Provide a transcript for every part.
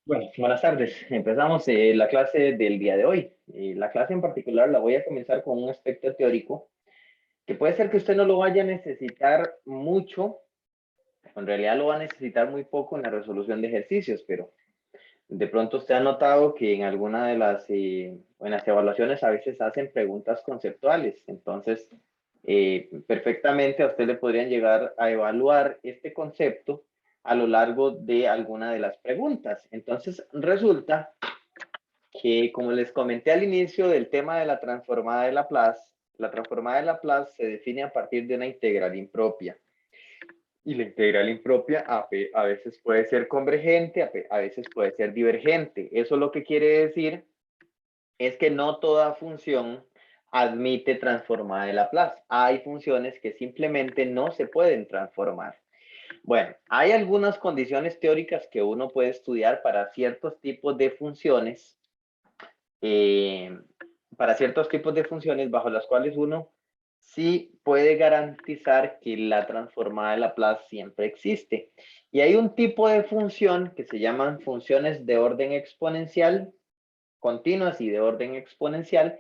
Bueno, buenas tardes. Empezamos la clase del día de hoy. La clase en particular la voy a comenzar con un aspecto teórico que puede ser que usted no lo vaya a necesitar mucho, en realidad lo va a necesitar muy poco en la resolución de ejercicios, pero de pronto usted ha notado que en alguna de en las evaluaciones a veces hacen preguntas conceptuales. Entonces, perfectamente a usted le podrían llegar a evaluar este concepto a lo largo de alguna de las preguntas. Entonces, resulta que, como les comenté al inicio del tema de la transformada de Laplace se define a partir de una integral impropia. Y la integral impropia a veces puede ser convergente, a veces puede ser divergente. Eso lo que quiere decir es que no toda función admite transformada de Laplace. Hay funciones que simplemente no se pueden transformar. Bueno, hay algunas condiciones teóricas que uno puede estudiar eh, para ciertos tipos de funciones bajo las cuales uno sí puede garantizar que la transformada de Laplace siempre existe. Y hay un tipo de función que se llaman funciones de orden exponencial, continuas y de orden exponencial,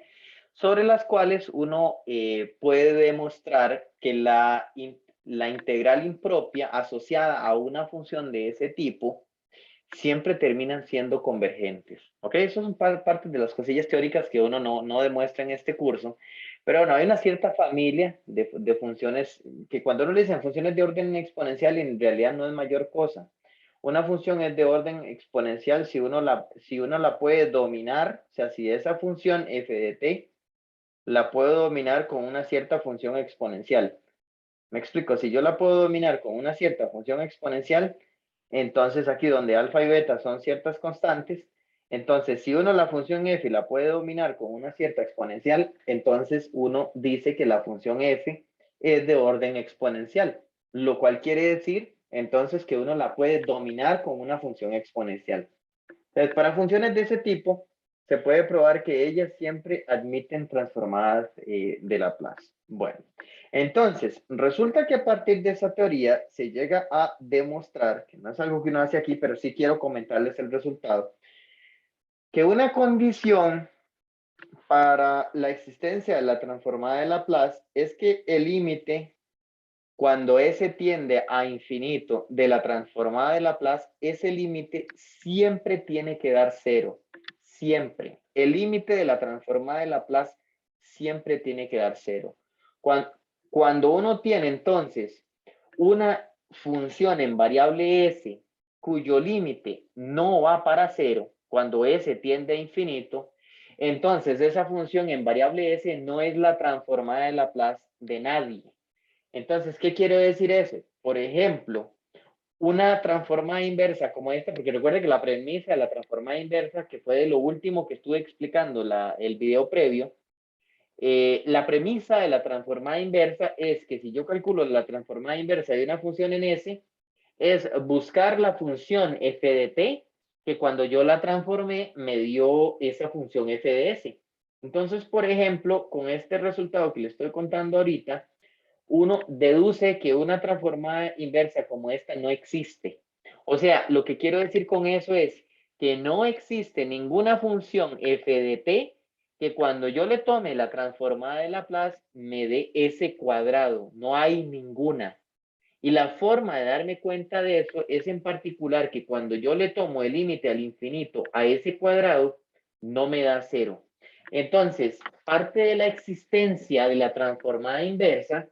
sobre las cuales uno puede demostrar que la integral impropia asociada a una función de ese tipo siempre terminan siendo convergentes. ¿Ok? Eso son parte de las cosillas teóricas que uno no demuestra en este curso. Pero bueno, hay una cierta familia de funciones que cuando uno le dicen funciones de orden exponencial, en realidad no es mayor cosa. Una función es de orden exponencial si uno la puede dominar, o sea, si esa función f de t la puedo dominar con una cierta función exponencial. Me explico, si yo la puedo dominar con una cierta función exponencial, entonces aquí donde alfa y beta son ciertas constantes, entonces si uno la función f la puede dominar con una cierta exponencial, entonces uno dice que la función f es de orden exponencial, lo cual quiere decir entonces que uno la puede dominar con una función exponencial. Entonces, para funciones de ese tipo, se puede probar que ellas siempre admiten transformadas de Laplace. Bueno, entonces, resulta que a partir de esa teoría se llega a demostrar, que no es algo que uno hace aquí, pero sí quiero comentarles el resultado, que una condición para la existencia de la transformada de Laplace es que el límite cuando S tiende a infinito de la transformada de Laplace, ese límite siempre tiene que dar cero. Siempre. El límite de la transformada de Laplace siempre tiene que dar cero. Cuando uno tiene entonces una función en variable S cuyo límite no va para cero, cuando S tiende a infinito, entonces esa función en variable S no es la transformada de Laplace de nadie. Entonces, ¿qué quiere decir eso? Por ejemplo, una transformada inversa como esta, porque recuerde que la premisa de la transformada inversa, que fue de lo último que estuve explicando el video previo, la premisa de la transformada inversa es que si yo calculo la transformada inversa de una función en S, es buscar la función f de t, que cuando yo la transformé me dio esa función f de s. Entonces, por ejemplo, con este resultado que le estoy contando ahorita, uno deduce que una transformada inversa como esta no existe. O sea, lo que quiero decir con eso es que no existe ninguna función f de t que cuando yo le tome la transformada de Laplace me dé ese cuadrado. No hay ninguna. Y la forma de darme cuenta de eso es en particular que cuando yo le tomo el límite al infinito a ese cuadrado, no me da cero. Entonces, parte de la existencia de la transformada inversa,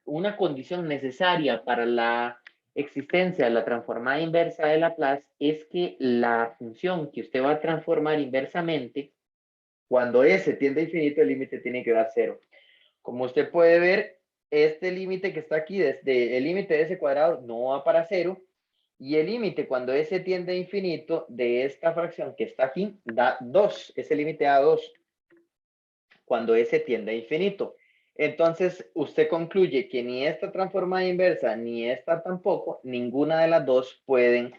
una condición necesaria para la existencia de la transformada inversa de Laplace es que la función que usted va a transformar inversamente, cuando S tiende a infinito, el límite tiene que dar cero. Como usted puede ver, este límite que está aquí, desde el límite de S cuadrado, no va para cero, y el límite cuando S tiende a infinito de esta fracción que está aquí, da 2, ese límite da 2 cuando S tiende a infinito. Entonces, usted concluye que ni esta transformada inversa ni esta tampoco, ninguna de las dos pueden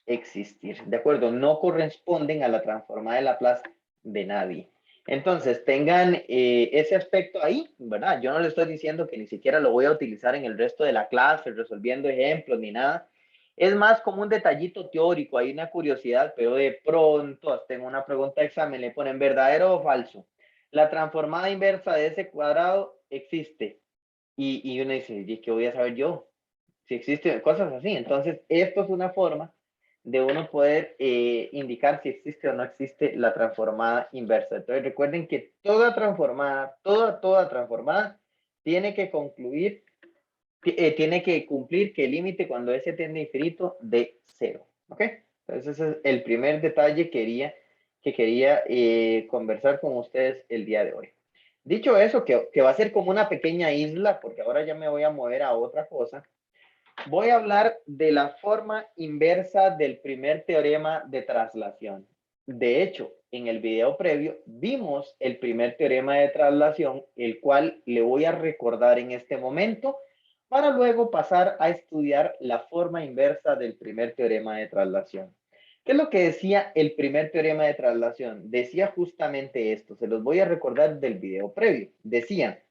existir. ¿De acuerdo? No corresponden a la transformada de Laplace de nadie. Entonces, tengan ese aspecto ahí, ¿verdad? Yo no le estoy diciendo que ni siquiera lo voy a utilizar en el resto de la clase, resolviendo ejemplos ni nada. Es más como un detallito teórico, hay una curiosidad, pero de pronto tengo una pregunta de examen, le ponen verdadero o falso. La transformada inversa de ese cuadrado existe. Y uno dice, ¿y qué voy a saber yo? Si existen cosas así. Entonces, esto es una forma de uno poder indicar si existe o no existe la transformada inversa. Entonces, recuerden que toda transformada, toda transformada, tiene que concluir, tiene que cumplir que el límite cuando S tiende a infinito de 0. ¿Ok? Entonces, ese es el primer detalle que quería conversar con ustedes el día de hoy. Dicho eso, que va a ser como una pequeña isla, porque ahora ya me voy a mover a otra cosa, voy a hablar de la forma inversa del primer teorema de traslación. De hecho, en el video previo vimos el primer teorema de traslación, el cual le voy a recordar en este momento, para luego pasar a estudiar la forma inversa del primer teorema de traslación. ¿Qué es lo que decía el primer teorema de traslación? Decía justamente esto, se los voy a recordar del video previo. Decía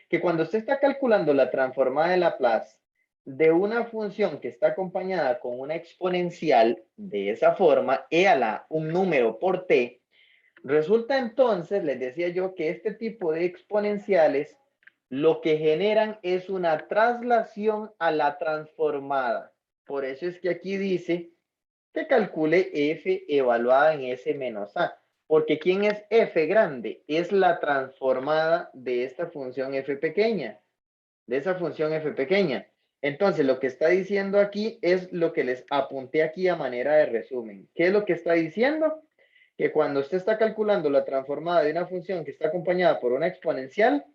que cuando usted está calculando la transformada de Laplace de una función que está acompañada con una exponencial de esa forma, e a la un número por t, resulta entonces, les decía yo, que este tipo de exponenciales lo que generan es una traslación a la transformada. Por eso es que aquí dice que calcule f evaluada en s menos a. Porque ¿quién es f grande? Es la transformada de esta función f pequeña, de esa función f pequeña. Entonces, lo que está diciendo aquí es lo que les apunté aquí a manera de resumen. ¿Qué es lo que está diciendo? Que cuando usted está calculando la transformada de una función que está acompañada por una exponencial,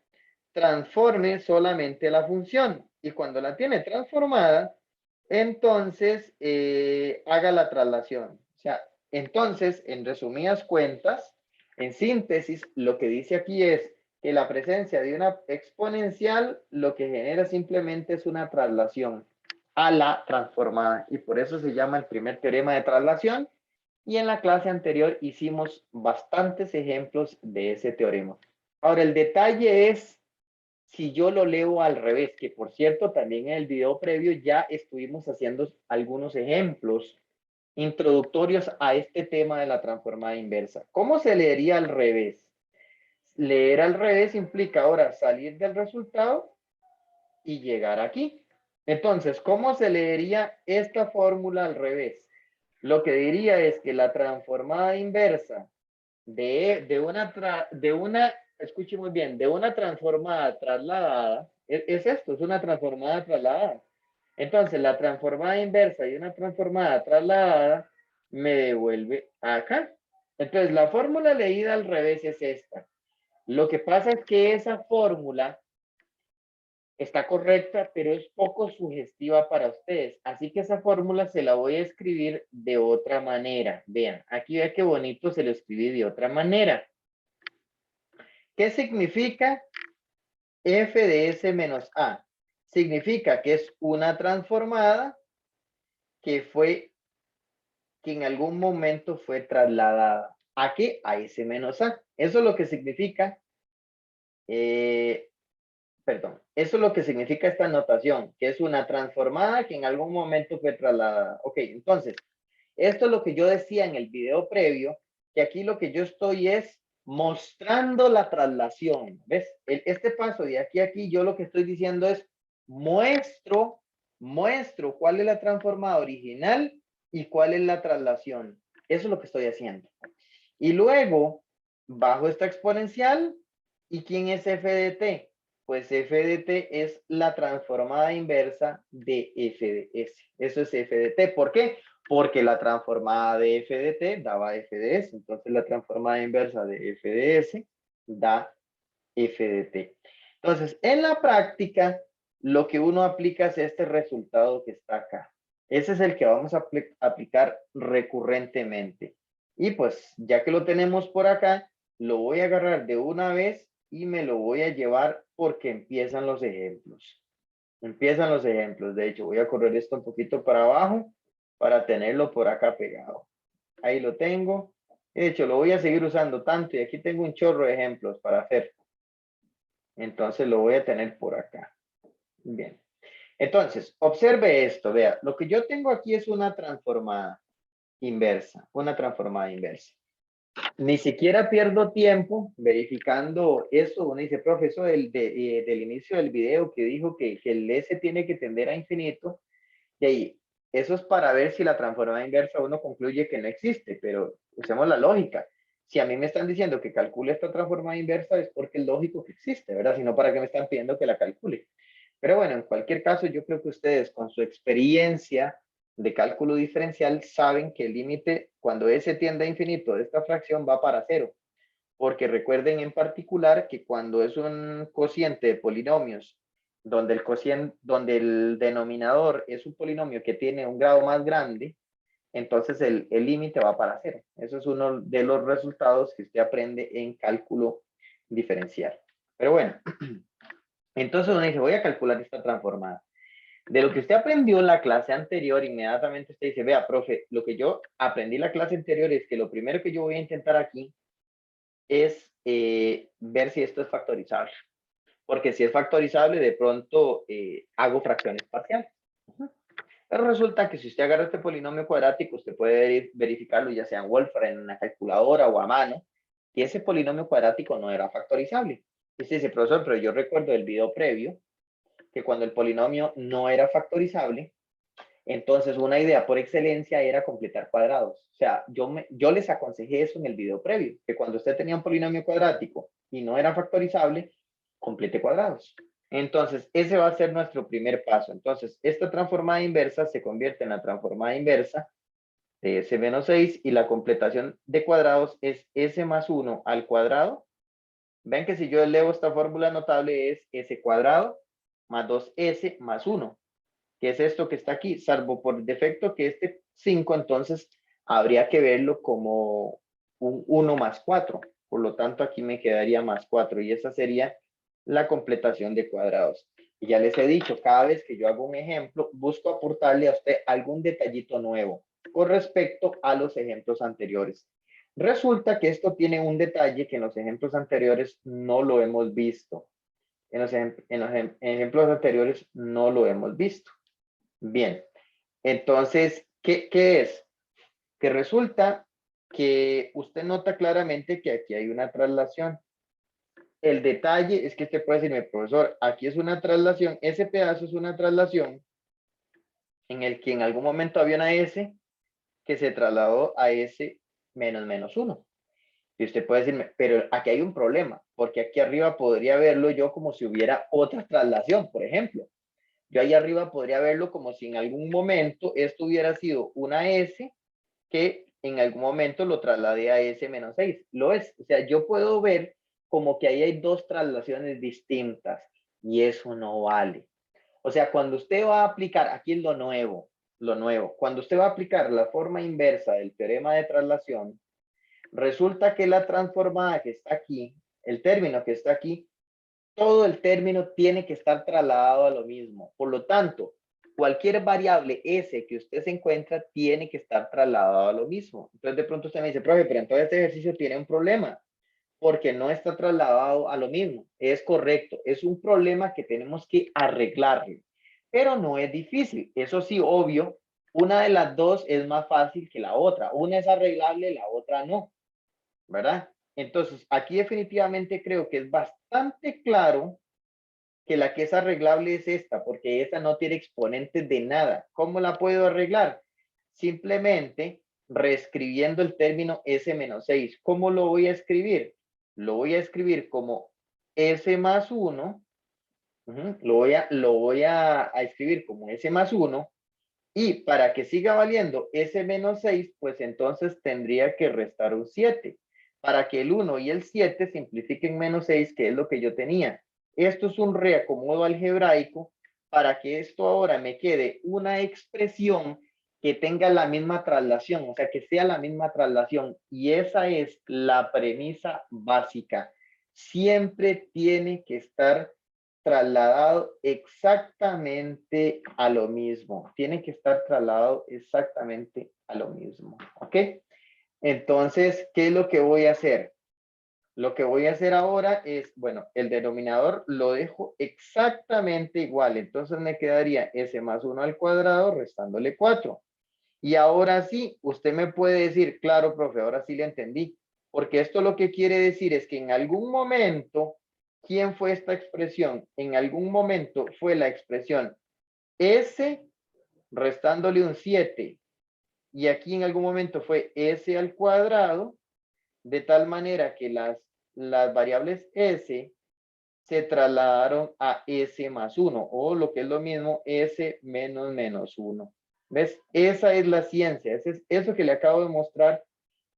transforme solamente la función. Y cuando la tiene transformada, entonces haga la traslación. O sea, entonces, en resumidas cuentas, en síntesis, lo que dice aquí es que la presencia de una exponencial lo que genera simplemente es una traslación a la transformada. Y por eso se llama el primer teorema de traslación. Y en la clase anterior hicimos bastantes ejemplos de ese teorema. Ahora, el detalle es si yo lo leo al revés, que por cierto, también en el video previo ya estuvimos haciendo algunos ejemplos introductorios a este tema de la transformada inversa. ¿Cómo se leería al revés? Leer al revés implica ahora salir del resultado y llegar aquí. Entonces, ¿cómo se leería esta fórmula al revés? Lo que diría es que la transformada inversa de una, escuche muy bien, de una transformada trasladada, es esto, es una transformada trasladada. Entonces, la transformada inversa y una transformada trasladada me devuelve acá. Entonces, la fórmula leída al revés es esta. Lo que pasa es que esa fórmula está correcta, pero es poco sugestiva para ustedes. Así que esa fórmula se la voy a escribir de otra manera. Vean, aquí vean qué bonito se lo escribí de otra manera. ¿Qué significa f de s menos a? Significa que es una transformada que en algún momento fue trasladada. ¿A qué? A s menos a. Eso es lo que significa eso es lo que significa esta notación, que es una transformada que en algún momento fue trasladada. Ok, entonces, esto es lo que yo decía en el video previo, que aquí lo que yo estoy es mostrando la traslación. ¿Ves? Este paso de aquí a aquí, yo lo que estoy diciendo es muestro cuál es la transformada original y cuál es la traslación. Eso es lo que estoy haciendo. Y luego, bajo esta exponencial, ¿y quién es f de t? Pues f de t es la transformada inversa de f de s. Eso es f de t. ¿Por qué? Porque la transformada de f de t daba f de s. Entonces la transformada inversa de f de s da f de t. Entonces, en la práctica, lo que uno aplica es este resultado que está acá. Ese es el que vamos a aplicar recurrentemente. Y pues, ya que lo tenemos por acá, lo voy a agarrar de una vez y me lo voy a llevar porque empiezan los ejemplos. Empiezan los ejemplos. De hecho, voy a correr esto un poquito para abajo para tenerlo por acá pegado. Ahí lo tengo. De hecho, lo voy a seguir usando tanto y aquí tengo un chorro de ejemplos para hacer. Entonces lo voy a tener por acá. Bien. Entonces, observe esto, vea, lo que yo tengo aquí es una transformada inversa. Ni siquiera pierdo tiempo verificando eso. Uno dice, profesor, del inicio del video que dijo que el S tiene que tender a infinito. Y ahí, eso es para ver si la transformada inversa uno concluye que no existe, pero usemos la lógica. Si a mí me están diciendo que calcule esta transformada inversa es porque es lógico que existe, ¿verdad? Si no, ¿para qué me están pidiendo que la calcule? Pero bueno, en cualquier caso, yo creo que ustedes con su experiencia de cálculo diferencial saben que el límite cuando S tiende a infinito de esta fracción va para cero. Porque recuerden en particular que cuando es un cociente de polinomios donde el denominador es un polinomio que tiene un grado más grande, entonces el límite va para cero. Eso es uno de los resultados que usted aprende en cálculo diferencial. Pero bueno, entonces uno dice, voy a calcular esta transformada. De lo que usted aprendió en la clase anterior, inmediatamente usted dice, vea, profe, lo que yo aprendí en la clase anterior es que lo primero que yo voy a intentar aquí es ver si esto es factorizable. Porque si es factorizable, de pronto hago fracciones parciales. Pero resulta que si usted agarra este polinomio cuadrático, usted puede verificarlo ya sea en Wolfram, en una calculadora o a mano, y ese polinomio cuadrático no era factorizable. Y usted dice, profesor, pero yo recuerdo del video previo que cuando el polinomio no era factorizable, entonces una idea por excelencia era completar cuadrados. O sea, yo les aconsejé eso en el video previo, que cuando usted tenía un polinomio cuadrático y no era factorizable, complete cuadrados. Entonces, ese va a ser nuestro primer paso. Entonces, esta transformada inversa se convierte en la transformada inversa de S menos 6 y la completación de cuadrados es S más 1 al cuadrado. Ven que si yo elevo esta fórmula notable es S cuadrado más 2S más 1, que es esto que está aquí, salvo por defecto que este 5, entonces habría que verlo como un 1 más 4. Por lo tanto, aquí me quedaría más 4 y esa sería la completación de cuadrados. Y ya les he dicho, cada vez que yo hago un ejemplo, busco aportarle a usted algún detallito nuevo con respecto a los ejemplos anteriores. Resulta que esto tiene un detalle que en los ejemplos anteriores no lo hemos visto. En los ejemplos anteriores no lo hemos visto. Bien, entonces, ¿qué es? Que resulta que usted nota claramente que aquí hay una traslación. El detalle es que usted puede decirme, profesor, aquí es una traslación, ese pedazo es una traslación en el que en algún momento había una S que se trasladó a S menos menos 1. Y usted puede decirme, pero aquí hay un problema, porque aquí arriba podría verlo yo como si hubiera otra traslación, por ejemplo. Yo ahí arriba podría verlo como si en algún momento esto hubiera sido una S que en algún momento lo trasladé a S menos 6. Lo es. O sea, yo puedo ver como que ahí hay dos traslaciones distintas y eso no vale. O sea, cuando usted va a aplicar, aquí es lo nuevo, cuando usted va a aplicar la forma inversa del teorema de traslación, resulta que la transformada que está aquí, el término que está aquí, todo el término tiene que estar trasladado a lo mismo. Por lo tanto, cualquier variable S que usted se encuentra tiene que estar trasladado a lo mismo. Entonces de pronto usted me dice, profe, pero entonces este ejercicio tiene un problema porque no está trasladado a lo mismo. Es correcto, es un problema que tenemos que arreglarlo, pero no es difícil. Eso sí, obvio, una de las dos es más fácil que la otra. Una es arreglable, la otra no, ¿verdad? Entonces, aquí definitivamente creo que es bastante claro que la que es arreglable es esta, porque esta no tiene exponentes de nada. ¿Cómo la puedo arreglar? Simplemente reescribiendo el término S menos 6. ¿Cómo lo voy a escribir? Lo voy a escribir como S más 1. Lo voy a escribir como S más 1. Y para que siga valiendo S menos 6, pues entonces tendría que restar un 7. Para que el 1 y el 7 simplifiquen menos 6, que es lo que yo tenía. Esto es un reacomodo algebraico para que esto ahora me quede una expresión que tenga la misma traslación, o sea, que sea la misma traslación. Y esa es la premisa básica. Siempre tiene que estar trasladado exactamente a lo mismo. Tiene que estar trasladado exactamente a lo mismo. ¿Ok? Entonces, ¿qué es lo que voy a hacer? Lo que voy a hacer ahora es, bueno, el denominador lo dejo exactamente igual. Entonces me quedaría s más 1 al cuadrado restándole 4. Y ahora sí, usted me puede decir, claro, profe, ahora sí le entendí. Porque esto lo que quiere decir es que en algún momento, ¿quién fue esta expresión? En algún momento fue la expresión s restándole un 7. Y aquí en algún momento fue s al cuadrado, de tal manera que las variables s se trasladaron a s más 1, o lo que es lo mismo, s menos menos 1. ¿Ves? Esa es la ciencia. Eso que le acabo de mostrar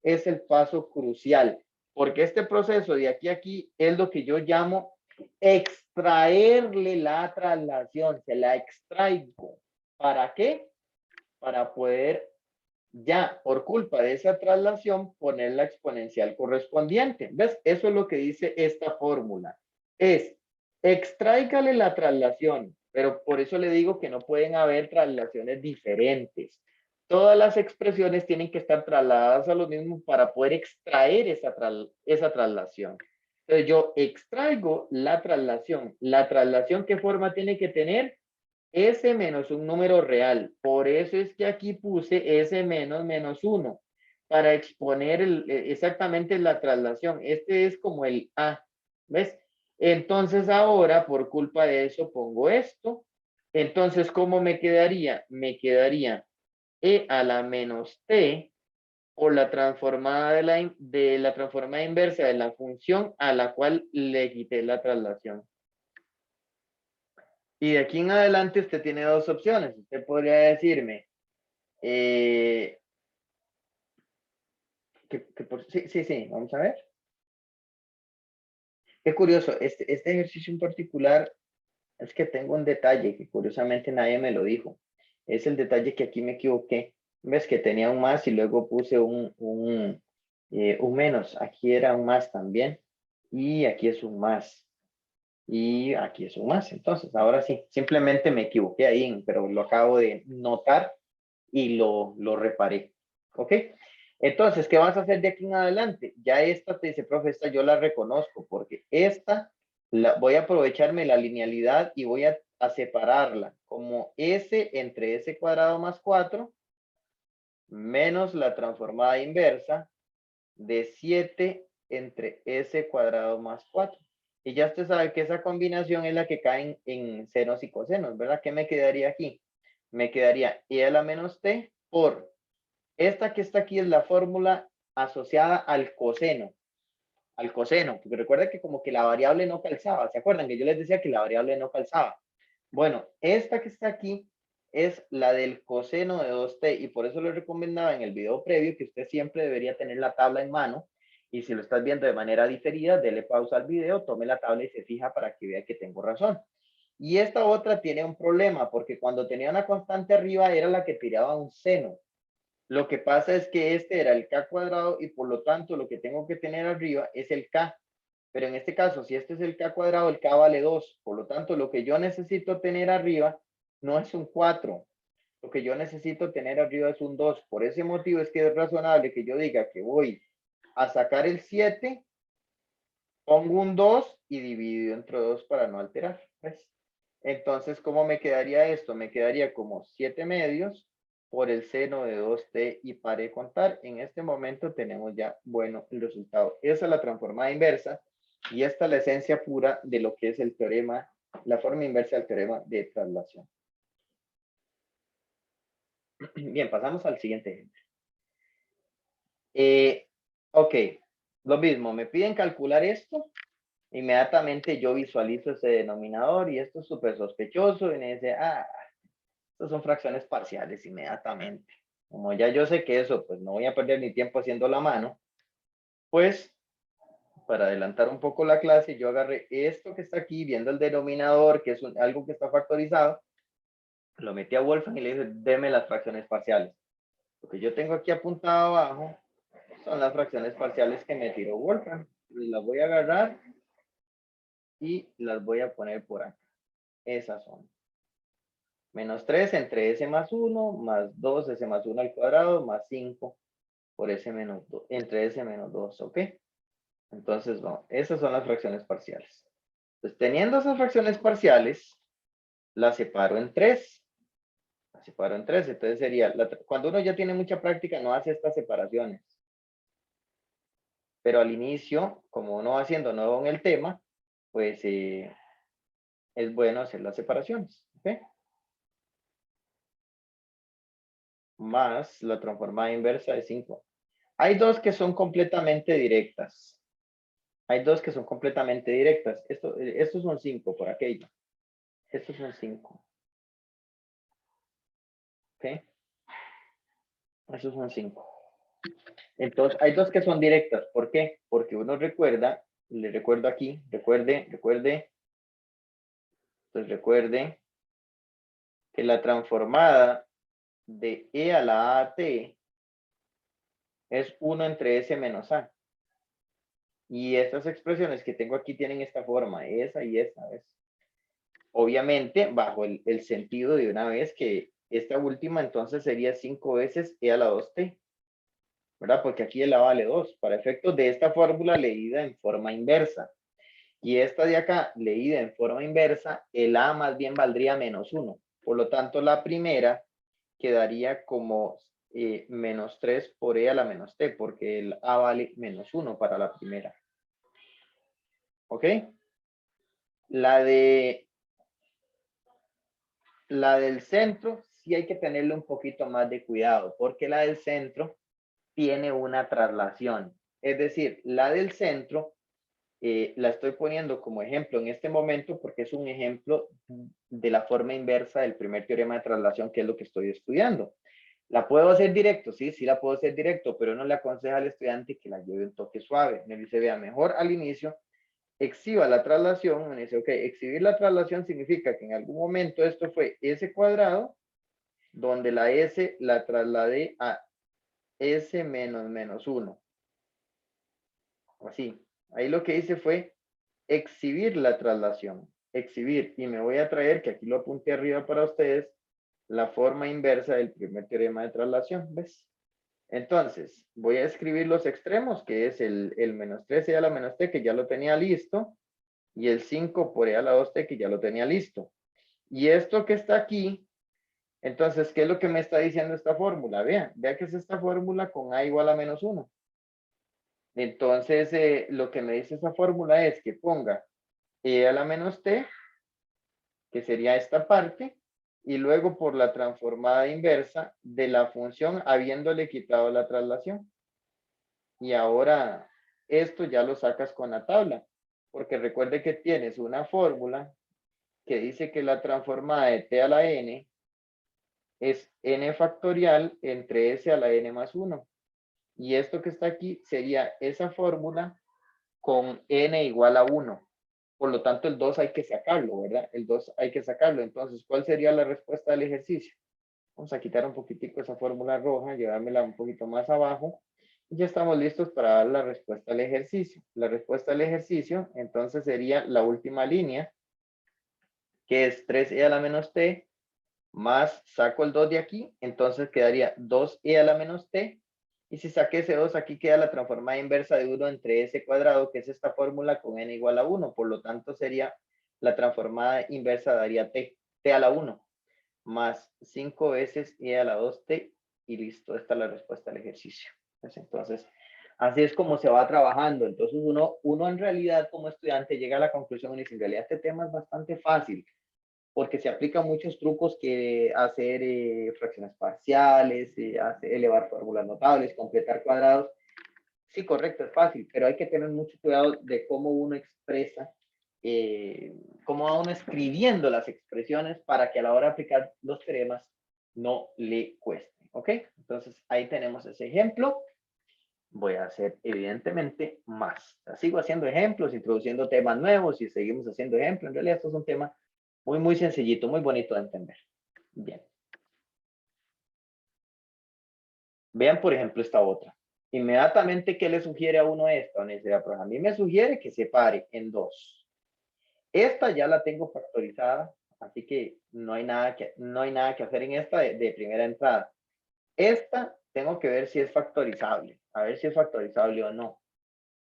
es el paso crucial, porque este proceso de aquí a aquí es lo que yo llamo extraerle la traslación. Se la extraigo. ¿Para qué? Para poder ya por culpa de esa traslación poner la exponencial correspondiente. ¿Ves? Eso es lo que dice esta fórmula. Es extráigale la traslación, pero por eso le digo que no pueden haber traslaciones diferentes. Todas las expresiones tienen que estar trasladadas a lo mismo para poder extraer esa traslación. Entonces yo extraigo la traslación. La traslación, ¿qué forma tiene que tener? S menos un número real. Por eso es que aquí puse S menos menos 1 para exponer exactamente la traslación. Este es como el A. ¿Ves? Entonces ahora, por culpa de eso, pongo esto. Entonces, ¿cómo me quedaría? Me quedaría E a la menos T por la transformada de la transformada inversa de la función a la cual le quité la traslación. Y de aquí en adelante usted tiene dos opciones. Usted podría decirme, sí, vamos a ver. Qué curioso, este ejercicio en particular es que tengo un detalle que curiosamente nadie me lo dijo. Es el detalle que aquí me equivoqué. Ves que tenía un más y luego puse un menos. Aquí era un más también. Y aquí es un más. Y aquí es un más. Entonces, ahora sí, simplemente me equivoqué ahí, pero lo acabo de notar y lo reparé. ¿Ok? Entonces, ¿qué vas a hacer de aquí en adelante? Ya esta te dice, profe, esta yo la reconozco porque esta voy a aprovecharme la linealidad y voy a separarla como s entre s cuadrado más 4 menos la transformada inversa de 7 entre s cuadrado más 4. Y ya usted sabe que esa combinación es la que cae en senos y cosenos, ¿verdad? ¿Qué me quedaría aquí? Me quedaría e a la menos t por esta que está aquí es la fórmula asociada al coseno, porque recuerda que como que la variable no calzaba, ¿se acuerdan que yo les decía que la variable no calzaba? Bueno, esta que está aquí es la del coseno de 2t y por eso le recomendaba en el video previo que usted siempre debería tener la tabla en mano y si lo estás viendo de manera diferida, dele pausa al video, tome la tabla y se fija para que vea que tengo razón. Y esta otra tiene un problema porque cuando tenía una constante arriba era la que tiraba un seno. Lo que pasa es que este era el k cuadrado y por lo tanto lo que tengo que tener arriba es el k. Pero en este caso, si este es el k cuadrado, el k vale 2. Por lo tanto, lo que yo necesito tener arriba no es un 4. Lo que yo necesito tener arriba es un 2. Por ese motivo es que es razonable que yo diga que voy a sacar el 7, pongo un 2 y divido entre 2 para no alterar. ¿Ves? Entonces, ¿cómo me quedaría esto? Me quedaría como 7 medios por el seno de 2t y paré contar. En este momento tenemos ya, bueno, el resultado. Esa es la transformada inversa y esta es la esencia pura de lo que es el teorema, la forma inversa del teorema de traslación. Bien, pasamos al siguiente ejemplo. Ok, lo mismo, me piden calcular esto. Inmediatamente yo visualizo ese denominador y esto es súper sospechoso y me dice, estas son fracciones parciales inmediatamente. Como ya yo sé que eso, pues no voy a perder mi tiempo haciendo la mano, pues para adelantar un poco la clase, yo agarré esto que está aquí, viendo el denominador, que es algo que está factorizado, lo metí a Wolfram y le dije, deme las fracciones parciales. Lo que yo tengo aquí apuntado abajo son las fracciones parciales que me tiró Wolfram. Las voy a agarrar y las voy a poner por acá. Esas son. Menos 3 entre s más 1, más 2 s más 1 al cuadrado, más 5 por s menos 2, entre s menos 2, ¿ok? Entonces, no, esas son las fracciones parciales. Entonces, teniendo esas fracciones parciales, las separo en tres. Las separo en tres. Entonces sería, cuando uno ya tiene mucha práctica, no hace estas separaciones. Pero al inicio, como uno va haciendo nuevo en el tema, pues es bueno hacer las separaciones. ¿Okay? Más la transformada inversa de 5. Hay dos que son completamente directas. Hay dos que son completamente directas. Estos son 5 por aquello. Estos son 5. ¿Ok? Esos son 5. Entonces, hay dos que son directas. ¿Por qué? Porque uno recuerda, le recuerdo aquí, recuerde, entonces recuerde que la transformada de e a la a t es 1 entre s menos a. Y estas expresiones que tengo aquí tienen esta forma, esa y esta, ¿ves? Obviamente, bajo el sentido de una vez que esta última entonces sería 5 veces e a la 2t, ¿verdad? Porque aquí el a vale 2, para efectos de esta fórmula leída en forma inversa. Y esta de acá, leída en forma inversa, el a más bien valdría menos 1. Por lo tanto, la primera quedaría como menos 3 por e a la menos t, porque el a vale menos 1 para la primera. ¿Ok? La del centro sí hay que tenerle un poquito más de cuidado, porque la del centro tiene una traslación. Es decir, la del centro la estoy poniendo como ejemplo en este momento porque es un ejemplo de la forma inversa del primer teorema de traslación, que es lo que estoy estudiando. ¿La puedo hacer directo? Sí, sí la puedo hacer directo, pero no le aconseja al estudiante que la lleve un toque suave. Me dice, vea, mejor al inicio exhiba la traslación. Me dice, ok, exhibir la traslación significa que en algún momento esto fue s cuadrado, donde la s la trasladé a s menos menos 1. Así. Ahí lo que hice fue exhibir la traslación. Exhibir. Y me voy a traer, que aquí lo apunté arriba para ustedes, la forma inversa del primer teorema de traslación. ¿Ves? Entonces, voy a escribir los extremos, que es el menos 13 a la menos t, que ya lo tenía listo, y el 5 por e a la 2t, que ya lo tenía listo. Y esto que está aquí, entonces, ¿qué es lo que me está diciendo esta fórmula? Vean, vea que es esta fórmula con a igual a menos 1. Entonces, lo que me dice esa fórmula es que ponga e a la menos t, que sería esta parte, y luego por la transformada inversa de la función habiéndole quitado la traslación. Y ahora esto ya lo sacas con la tabla, porque recuerde que tienes una fórmula que dice que la transformada de t a la n es n factorial entre s a la n más 1. Y esto que está aquí sería esa fórmula con n igual a 1. Por lo tanto, el 2 hay que sacarlo, ¿verdad? El 2 hay que sacarlo. Entonces, ¿cuál sería la respuesta del ejercicio? Vamos a quitar un poquitico esa fórmula roja, llevármela un poquito más abajo. Y ya estamos listos para dar la respuesta al ejercicio. La respuesta al ejercicio, entonces, sería la última línea, que es 3e a la menos t, más saco el 2 de aquí, entonces quedaría 2e a la menos t. Y si saqué ese 2, aquí queda la transformada inversa de 1 entre s cuadrado, que es esta fórmula con n igual a 1. Por lo tanto, sería la transformada inversa daría t a la 1, más 5 veces e a la 2t, y listo, esta es la respuesta al ejercicio. Pues entonces, así es como se va trabajando. Entonces, uno en realidad como estudiante llega a la conclusión y dice, en realidad este tema es bastante fácil, porque se aplican muchos trucos que hacer fracciones parciales, elevar fórmulas notables, completar cuadrados. Sí, correcto, es fácil, pero hay que tener mucho cuidado de cómo uno expresa, cómo va uno escribiendo las expresiones para que a la hora de aplicar los teoremas no le cueste. ¿Ok? Entonces, ahí tenemos ese ejemplo. Voy a hacer, evidentemente, más. Sigo haciendo ejemplos, introduciendo temas nuevos y seguimos haciendo ejemplos. En realidad, esto es un tema muy, muy sencillito, muy bonito de entender. Bien. Vean, por ejemplo, esta otra. Inmediatamente, ¿qué le sugiere a uno esta universidad? Pues a mí me sugiere que separe en 2. Esta ya la tengo factorizada, así que no hay nada que hacer en esta de primera entrada. Esta tengo que ver si es factorizable, a ver si es factorizable o no.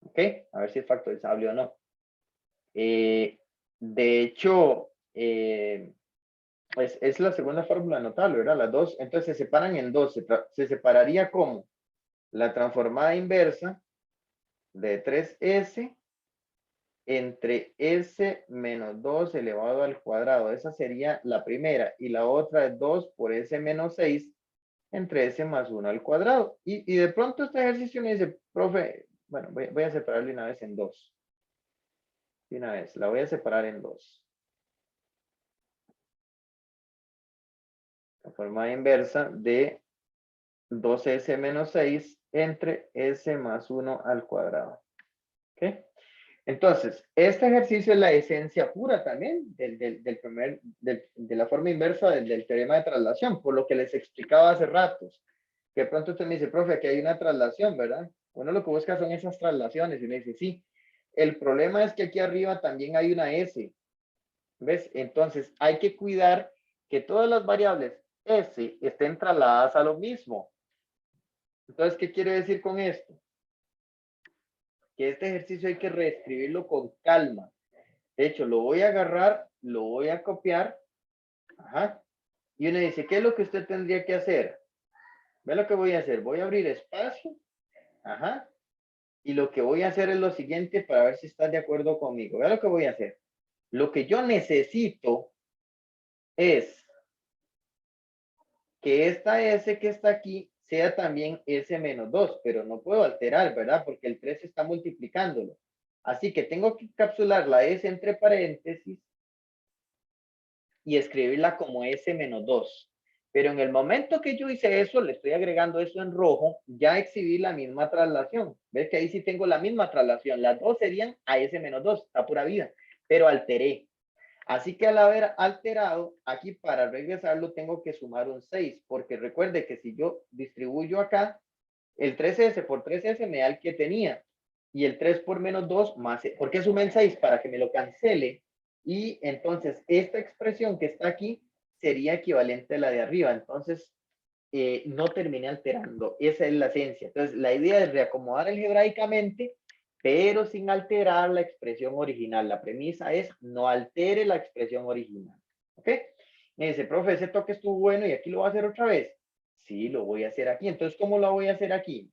¿Ok? A ver si es factorizable o no. De hecho, es la segunda fórmula notable, ¿verdad? Las dos, entonces se separan en dos. Se separaría como la transformada inversa de 3s entre s menos 2 elevado al cuadrado. Esa sería la primera. Y la otra es 2 por s menos 6 entre s más 1 al cuadrado. Y de pronto este ejercicio me dice, profe, bueno, voy a separarle una vez en dos. De una vez, la voy a separar en dos. La forma inversa de 2s menos 6 entre s más 1 al cuadrado. ¿Ok? Entonces, este ejercicio es la esencia pura también de la forma inversa del teorema de traslación, por lo que les explicaba hace ratos. Que de pronto usted me dice, profe, aquí hay una traslación, ¿verdad? Uno lo que busca son esas traslaciones y me dice, sí. El problema es que aquí arriba también hay una S. ¿Ves? Entonces, hay que cuidar que todas las variables S estén trasladadas a lo mismo. Entonces, ¿qué quiere decir con esto? Que este ejercicio hay que reescribirlo con calma. De hecho, lo voy a agarrar, lo voy a copiar. Ajá. Y uno dice, ¿qué es lo que usted tendría que hacer? Ve lo que voy a hacer. Voy a abrir espacio. Ajá. Y lo que voy a hacer es lo siguiente para ver si estás de acuerdo conmigo. Ve lo que voy a hacer. Lo que yo necesito es que esta S que está aquí sea también S menos 2, pero no puedo alterar, ¿verdad? Porque el 3 está multiplicándolo. Así que tengo que encapsular la S entre paréntesis y escribirla como S menos 2. Pero en el momento que yo hice eso, le estoy agregando eso en rojo, ya exhibí la misma traslación. ¿Ves que ahí sí tengo la misma traslación? Las dos serían a S menos 2, está pura vida, pero alteré. Así que al haber alterado, aquí para regresarlo tengo que sumar un 6, porque recuerde que si yo distribuyo acá, el 3S por 3S me da el que tenía, y el 3 por menos 2 más, ¿por qué sumé el 6? Para que me lo cancele, y entonces esta expresión que está aquí sería equivalente a la de arriba, entonces no terminé alterando, esa es la esencia. Entonces la idea es reacomodar algebraicamente, pero sin alterar la expresión original. La premisa es no altere la expresión original. ¿Ok? Me dice, profe, ese toque estuvo bueno y aquí lo voy a hacer otra vez. Sí, lo voy a hacer aquí. Entonces, ¿cómo lo voy a hacer aquí?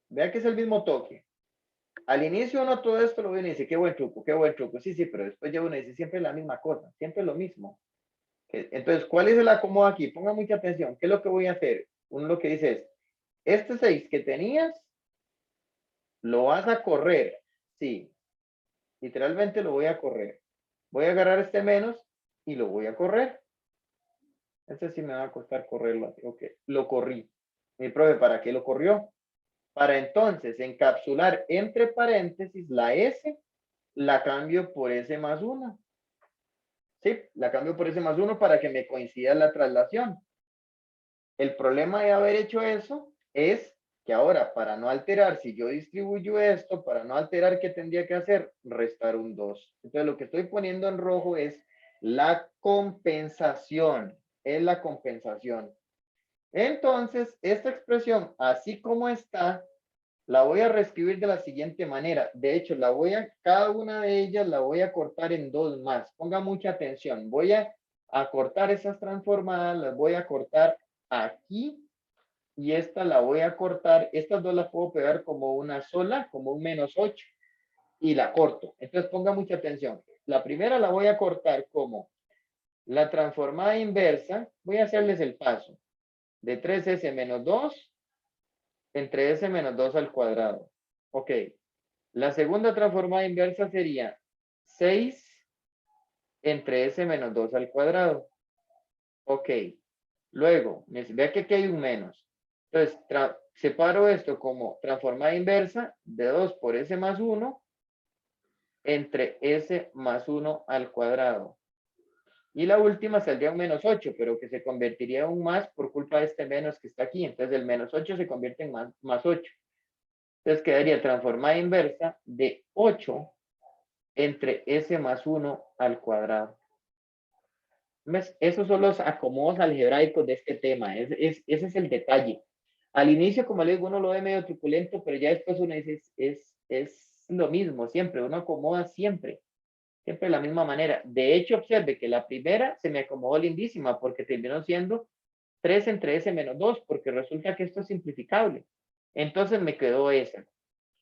Vea que es el mismo toque. Al inicio uno todo esto lo ve y dice, qué buen truco, qué buen truco. Sí, sí, pero después ya uno dice, siempre la misma cosa, siempre lo mismo. Entonces, ¿cuál es el acomodo aquí? Ponga mucha atención. ¿Qué es lo que voy a hacer? Uno lo que dice es, este 6 que tenías, lo vas a correr. Sí, literalmente lo voy a correr. Voy a agarrar este menos y lo voy a correr. Este sí me va a costar correrlo. Ok, lo corrí. Mi profe, ¿para qué lo corrió? Para entonces encapsular entre paréntesis la S, la cambio por S más 1. Sí, la cambio por S más 1 para que me coincida la traslación. El problema de haber hecho eso es que ahora, para no alterar, si yo distribuyo esto, para no alterar, ¿qué tendría que hacer? Restar un 2. Entonces, lo que estoy poniendo en rojo es la compensación. Es la compensación. Entonces, esta expresión, así como está, la voy a reescribir de la siguiente manera. De hecho, cada una de ellas la voy a cortar en dos más. Ponga mucha atención. Voy a cortar esas transformadas, las voy a cortar aquí y esta la voy a cortar. Estas dos las puedo pegar como una sola, como un -8 y la corto. Entonces ponga mucha atención. La primera la voy a cortar como la transformada inversa. Voy a hacerles el paso de 3s menos 2 entre s menos 2 al cuadrado. Ok. La segunda transformada inversa sería 6 entre s menos 2 al cuadrado. Ok. Luego, vea que aquí hay un menos. Entonces, separo esto como transformada inversa de 2 por s más 1 entre s más 1 al cuadrado. Y la última saldría un -8, pero que se convertiría en un más por culpa de este menos que está aquí. Entonces, el -8 se convierte en más 8. Entonces, quedaría transformada inversa de 8 entre s más 1 al cuadrado. ¿Ves? Esos son los acomodos algebraicos de este tema. Ese es el detalle. Al inicio, como les digo, uno lo ve medio truculento, pero ya después uno dice, es lo mismo siempre, uno acomoda siempre de la misma manera. De hecho, observe que la primera se me acomodó lindísima porque terminó siendo 3 entre s menos 2, porque resulta que esto es simplificable. Entonces me quedó esa.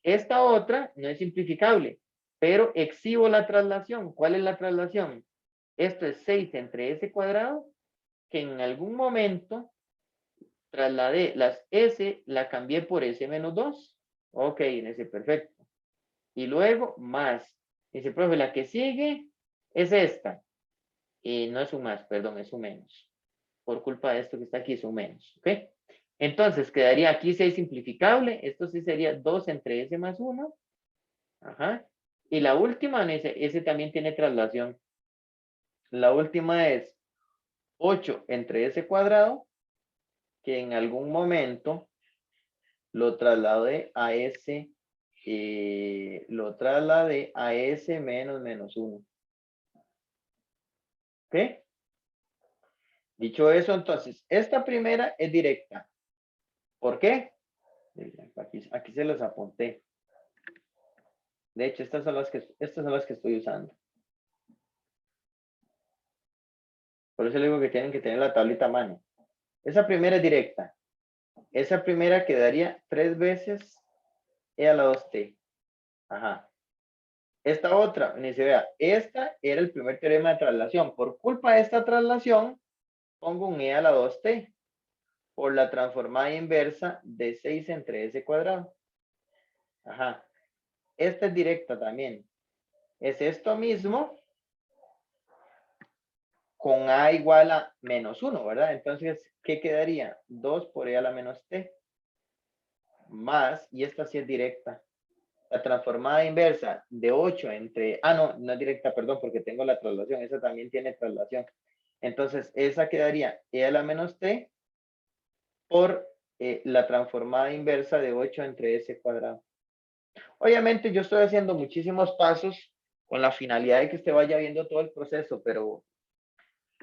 Esta otra no es simplificable, pero exhibo la traslación. ¿Cuál es la traslación? Esto es 6 entre s cuadrado, que en algún momento trasladé las s, la cambié por s menos 2. Ok, en ese perfecto. Y luego más. Dice, profe, la que sigue es esta. Y no es un más, perdón, es un menos. Por culpa de esto que está aquí es un menos. ¿Ok? Entonces quedaría aquí 6 simplificable. Esto sí sería 2 entre s más 1. Ajá. Y la última, ese también tiene traslación. La última es 8 entre s cuadrado, que en algún momento lo trasladé a s, menos 1. ¿Ok? Dicho eso, entonces, esta primera es directa. ¿Por qué? Aquí se los apunté. De hecho, estas son las que estoy usando. Por eso le digo que tienen que tener la tablita a mano. Esa primera es directa. Esa primera quedaría 3 veces e a la 2t. Ajá. Esta otra, ni se vea, esta era el primer teorema de traslación. Por culpa de esta traslación, pongo un e a la 2t por la transformada inversa de 6 entre s cuadrado. Ajá. Esta es directa también. Es esto mismo con a igual a menos 1, ¿verdad? Entonces, ¿qué quedaría? 2 por e a la menos t. Más, y esta sí es directa. La transformada inversa de 8 entre... Ah, no, no es directa, perdón, porque tengo la traslación. Esa también tiene traslación. Entonces, esa quedaría e a la menos t por la transformada inversa de 8 entre s cuadrado. Obviamente, yo estoy haciendo muchísimos pasos con la finalidad de que usted vaya viendo todo el proceso, pero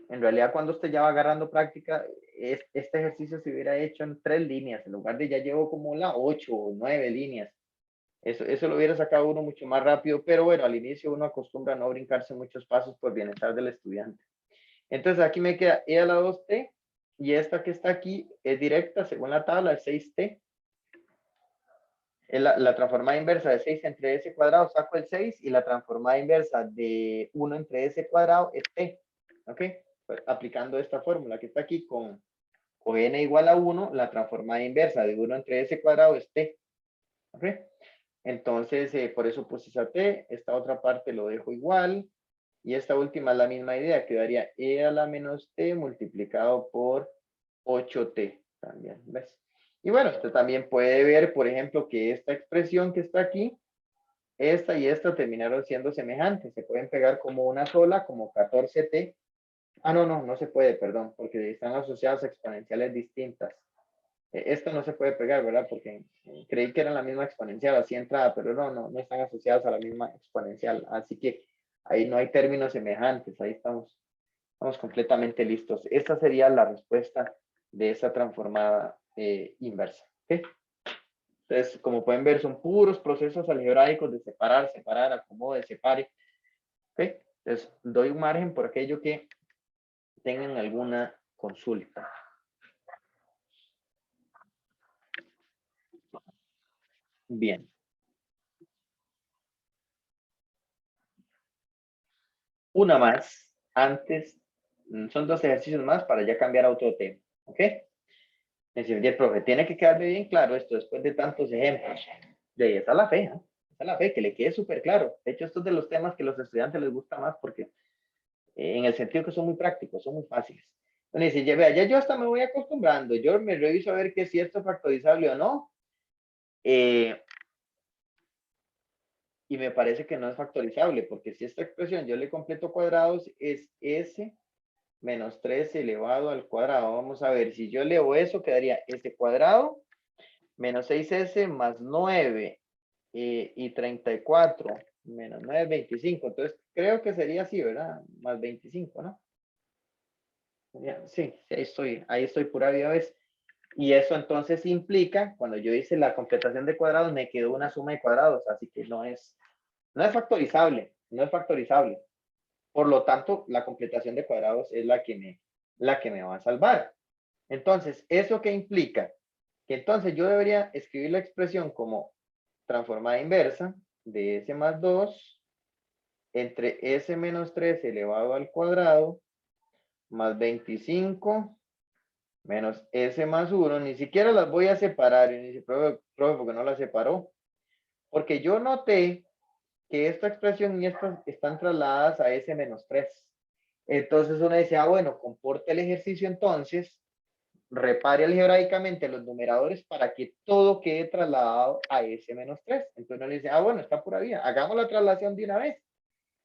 en realidad cuando usted ya va agarrando práctica, este ejercicio se hubiera hecho en 3 líneas, en lugar de ya llevo como la 8 o 9 líneas. Eso lo hubiera sacado uno mucho más rápido, pero bueno, al inicio uno acostumbra a no brincarse muchos pasos por bienestar del estudiante. Entonces aquí me queda e a la 2t y esta que está aquí es directa según la tabla, es 6t. La transformada inversa de 6 entre s cuadrado, saco el 6 y la transformada inversa de 1 entre s cuadrado es t. ¿Ok? Pues, aplicando esta fórmula que está aquí con n igual a 1, la transformada inversa de 1 entre s cuadrado es t. ¿Ok? Entonces, por eso puse esa t, esta otra parte lo dejo igual, y esta última es la misma idea, quedaría e a la menos t multiplicado por 8t también, ¿ves? Y bueno, usted también puede ver, por ejemplo, que esta expresión que está aquí, esta y esta terminaron siendo semejantes, se pueden pegar como una sola, como 14t. Ah, no se puede, perdón, porque están asociadas a exponenciales distintas. Esto no se puede pegar, ¿verdad? Porque creí que eran la misma exponencial, así entrada, pero no están asociadas a la misma exponencial. Así que ahí no hay términos semejantes, ahí estamos completamente listos. Esta sería la respuesta de esa transformada inversa. ¿Okay? Entonces, como pueden ver, son puros procesos algebraicos de separar, acomode, separe. ¿Okay? Entonces, doy un margen por aquello que tengan alguna consulta. Bien. Una más antes, son 2 ejercicios más para ya cambiar a otro tema, ¿ok? Es decir, el profe, tiene que quedarme bien claro esto después de tantos ejemplos. De ahí está la fe, ¿eh? Está la fe, que le quede súper claro. De hecho, estos de los temas que a los estudiantes les gusta más porque en el sentido que son muy prácticos, son muy fáciles. Entonces, dice, vea, ya yo hasta me voy acostumbrando, yo me reviso a ver que si esto es factorizable o no, y me parece que no es factorizable, porque si esta expresión yo le completo cuadrados, es s menos 3 elevado al cuadrado. Vamos a ver, si yo leo eso, quedaría s cuadrado menos 6s más 9 y 34 menos 9 es 25. Entonces, creo que sería así, ¿verdad? Más 25, ¿no? Sí, ahí estoy pura vida vez. Y eso entonces implica, cuando yo hice la completación de cuadrados, me quedó una suma de cuadrados, así que no es factorizable, no es factorizable. Por lo tanto, la completación de cuadrados es la que me va a salvar. Entonces, ¿eso qué implica? Que entonces yo debería escribir la expresión como transformada inversa de s más 2 entre s menos 3 elevado al cuadrado más 25 menos s más 1. Ni siquiera las voy a separar. Y me dice, profe, ¿por qué no las separó? Porque yo noté que esta expresión y esta están trasladadas a s menos 3. Entonces uno dice, bueno, comporta el ejercicio entonces, repare algebraicamente los numeradores para que todo quede trasladado a s menos 3. Entonces uno le dice, bueno, está pura vida, hagamos la traslación de una vez.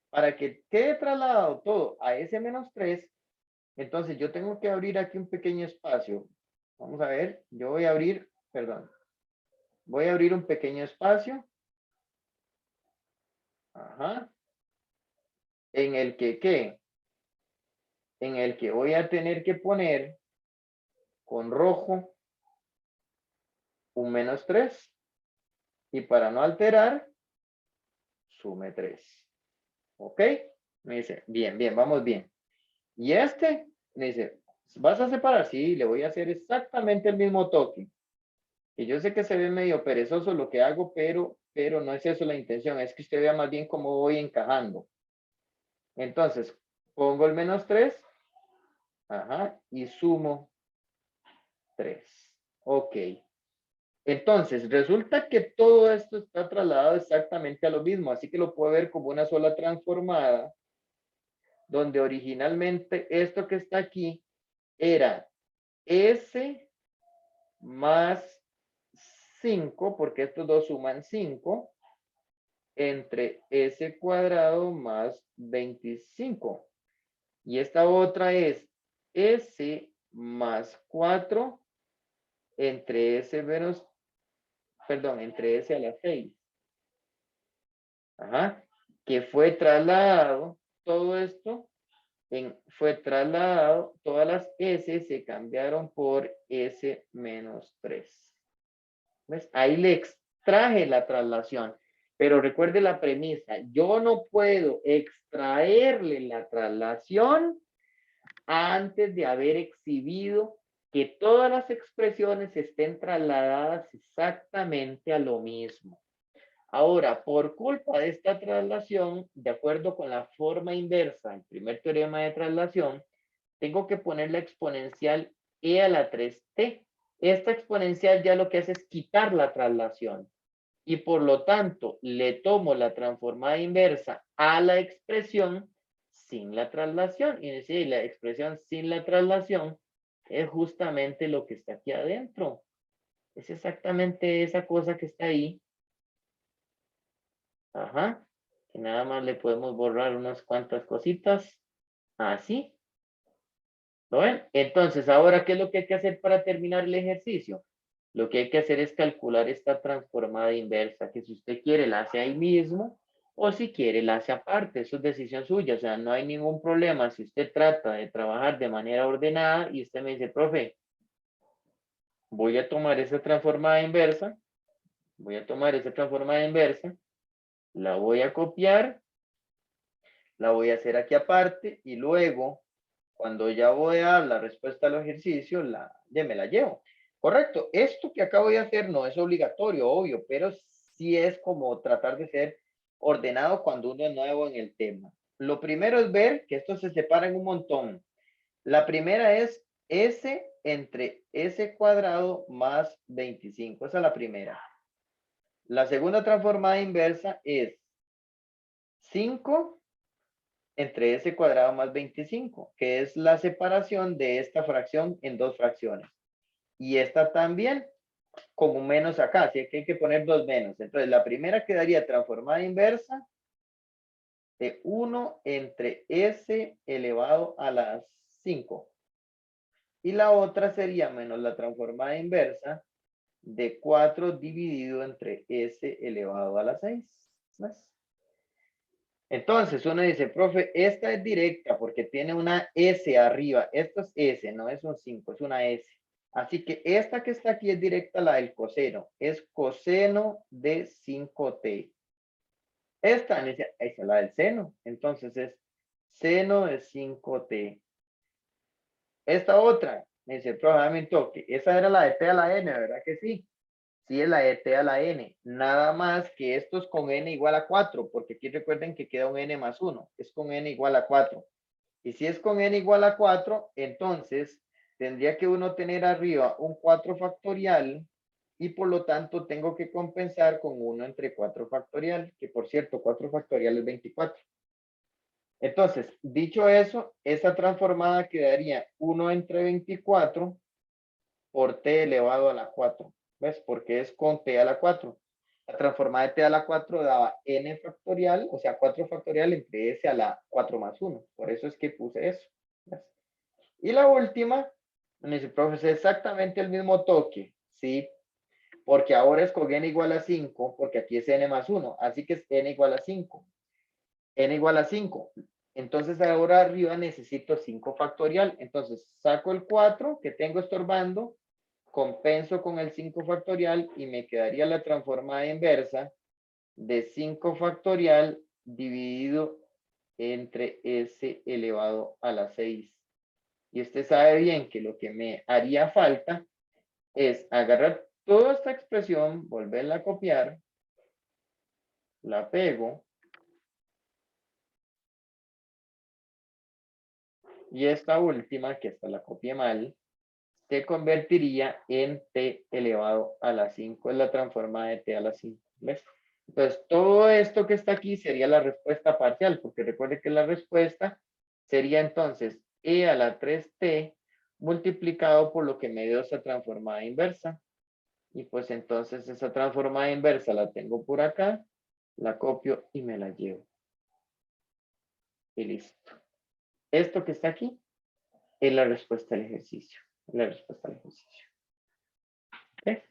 Para que quede trasladado todo a s menos 3, entonces yo tengo que abrir aquí un pequeño espacio. Vamos a ver, yo voy a abrir, perdón, voy a abrir un pequeño espacio. Ajá. En el que, ¿qué? En el que voy a tener que poner con rojo un menos 3. Y para no alterar, sume 3. ¿Ok? Me dice, bien, bien, vamos bien. Y este, me dice, ¿vas a separar? Sí, le voy a hacer exactamente el mismo toque. Y yo sé que se ve medio perezoso lo que hago, pero no es eso la intención. Es que usted vea más bien cómo voy encajando. Entonces, pongo el menos 3. Ajá. Y sumo 3. Ok. Entonces, resulta que todo esto está trasladado exactamente a lo mismo, así que lo puedo ver como una sola transformada, donde originalmente esto que está aquí era S más 5, porque estos dos suman 5, entre S cuadrado más 25. Y esta otra es S más 4 entre S menos, perdón, entre S a la 6. Ajá. Que fue trasladado, todo esto fue trasladado, todas las S se cambiaron por S menos 3. ¿Ves? Ahí le extraje la traslación. Pero recuerde la premisa, yo no puedo extraerle la traslación antes de haber exhibido que todas las expresiones estén trasladadas exactamente a lo mismo. Ahora, por culpa de esta traslación, de acuerdo con la forma inversa, el primer teorema de traslación, tengo que poner la exponencial e a la 3t. Esta exponencial ya lo que hace es quitar la traslación. Y por lo tanto, le tomo la transformada inversa a la expresión sin la traslación. Y decir, la expresión sin la traslación es justamente lo que está aquí adentro. Es exactamente esa cosa que está ahí. Ajá. Que nada más le podemos borrar unas cuantas cositas. Así. ¿Lo ven? Entonces, ahora, ¿qué es lo que hay que hacer para terminar el ejercicio? Lo que hay que hacer es calcular esta transformada inversa, que si usted quiere la hace ahí mismo, o si quiere la hace aparte, eso es decisión suya, o sea, no hay ningún problema si usted trata de trabajar de manera ordenada y usted me dice, profe, voy a tomar esa transformada inversa, la voy a copiar, la voy a hacer aquí aparte y luego, cuando ya voy a dar la respuesta al ejercicio, ya me la llevo. Correcto, esto que acabo de hacer no es obligatorio, obvio, pero sí es como tratar de ser ordenado cuando uno es nuevo en el tema. Lo primero es ver que esto se separa en un montón. La primera es S entre S cuadrado más 25. Esa es la primera. La segunda transformada inversa es 5 entre S cuadrado más 25, que es la separación de esta fracción en dos fracciones. Y esta también con un menos acá, así que hay que poner dos menos. Entonces, la primera quedaría transformada inversa de 1 entre S elevado a las 5. Y la otra sería menos la transformada inversa de 4 dividido entre S elevado a la 6. ¿Ves? Entonces uno dice, profe, esta es directa porque tiene una S arriba. Esto es S, no es un 5, es una S. Así que esta que está aquí es directa la del coseno. Es coseno de 5t. Esta es la del seno. Entonces es seno de 5t. Esta otra, me dice, probablemente toque. Esa era la de t a la n, ¿verdad que sí? Sí, es la de t a la n. Nada más que esto es con n igual a 4, porque aquí recuerden que queda un n más 1. Es con n igual a 4. Y si es con n igual a 4, entonces tendría que uno tener arriba un 4 factorial y por lo tanto tengo que compensar con 1 entre 4 factorial, que por cierto, 4 factorial es 24. Entonces, dicho eso, esa transformada quedaría 1 entre 24 por t elevado a la 4. ¿Ves? Porque es con t a la 4. La transformada de t a la 4 daba n factorial, o sea, 4 factorial entre s a la 4 más 1. Por eso es que puse eso. ¿Ves? Y la última, me dice, profesor, exactamente el mismo toque. Sí, porque ahora es con n igual a 5, porque aquí es n más 1. Así que es n igual a 5. N igual a 5. Entonces ahora arriba necesito 5 factorial. Entonces saco el 4 que tengo estorbando, compenso con el 5 factorial y me quedaría la transformada inversa de 5 factorial dividido entre s elevado a la 6. Y usted sabe bien que lo que me haría falta es agarrar toda esta expresión, volverla a copiar, la pego, y esta última, que esta la copié mal, se convertiría en t elevado a la 5, es la transformada de t a la 5. ¿Ves? Entonces, todo esto que está aquí sería la respuesta parcial, porque recuerde que la respuesta sería entonces e a la 3t multiplicado por lo que me dio esa transformada inversa. Y pues entonces esa transformada inversa la tengo por acá, la copio y me la llevo. Y listo. Esto que está aquí es la respuesta al ejercicio. La respuesta al ejercicio. ¿Okay?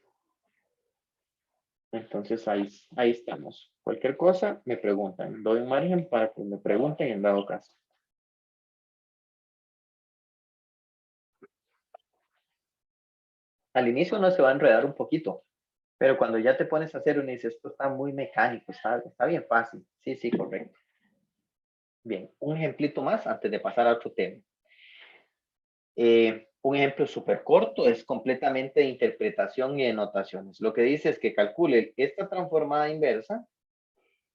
Entonces ahí estamos. Cualquier cosa me preguntan. Doy un margen para que me pregunten en dado caso. Al inicio uno se va a enredar un poquito, pero cuando ya te pones a hacer uno dice, esto está muy mecánico, está bien fácil. Sí, sí, correcto. Bien, un ejemplito más antes de pasar a otro tema. Un ejemplo súper corto es completamente de interpretación y de notaciones. Lo que dice es que calcule esta transformada inversa.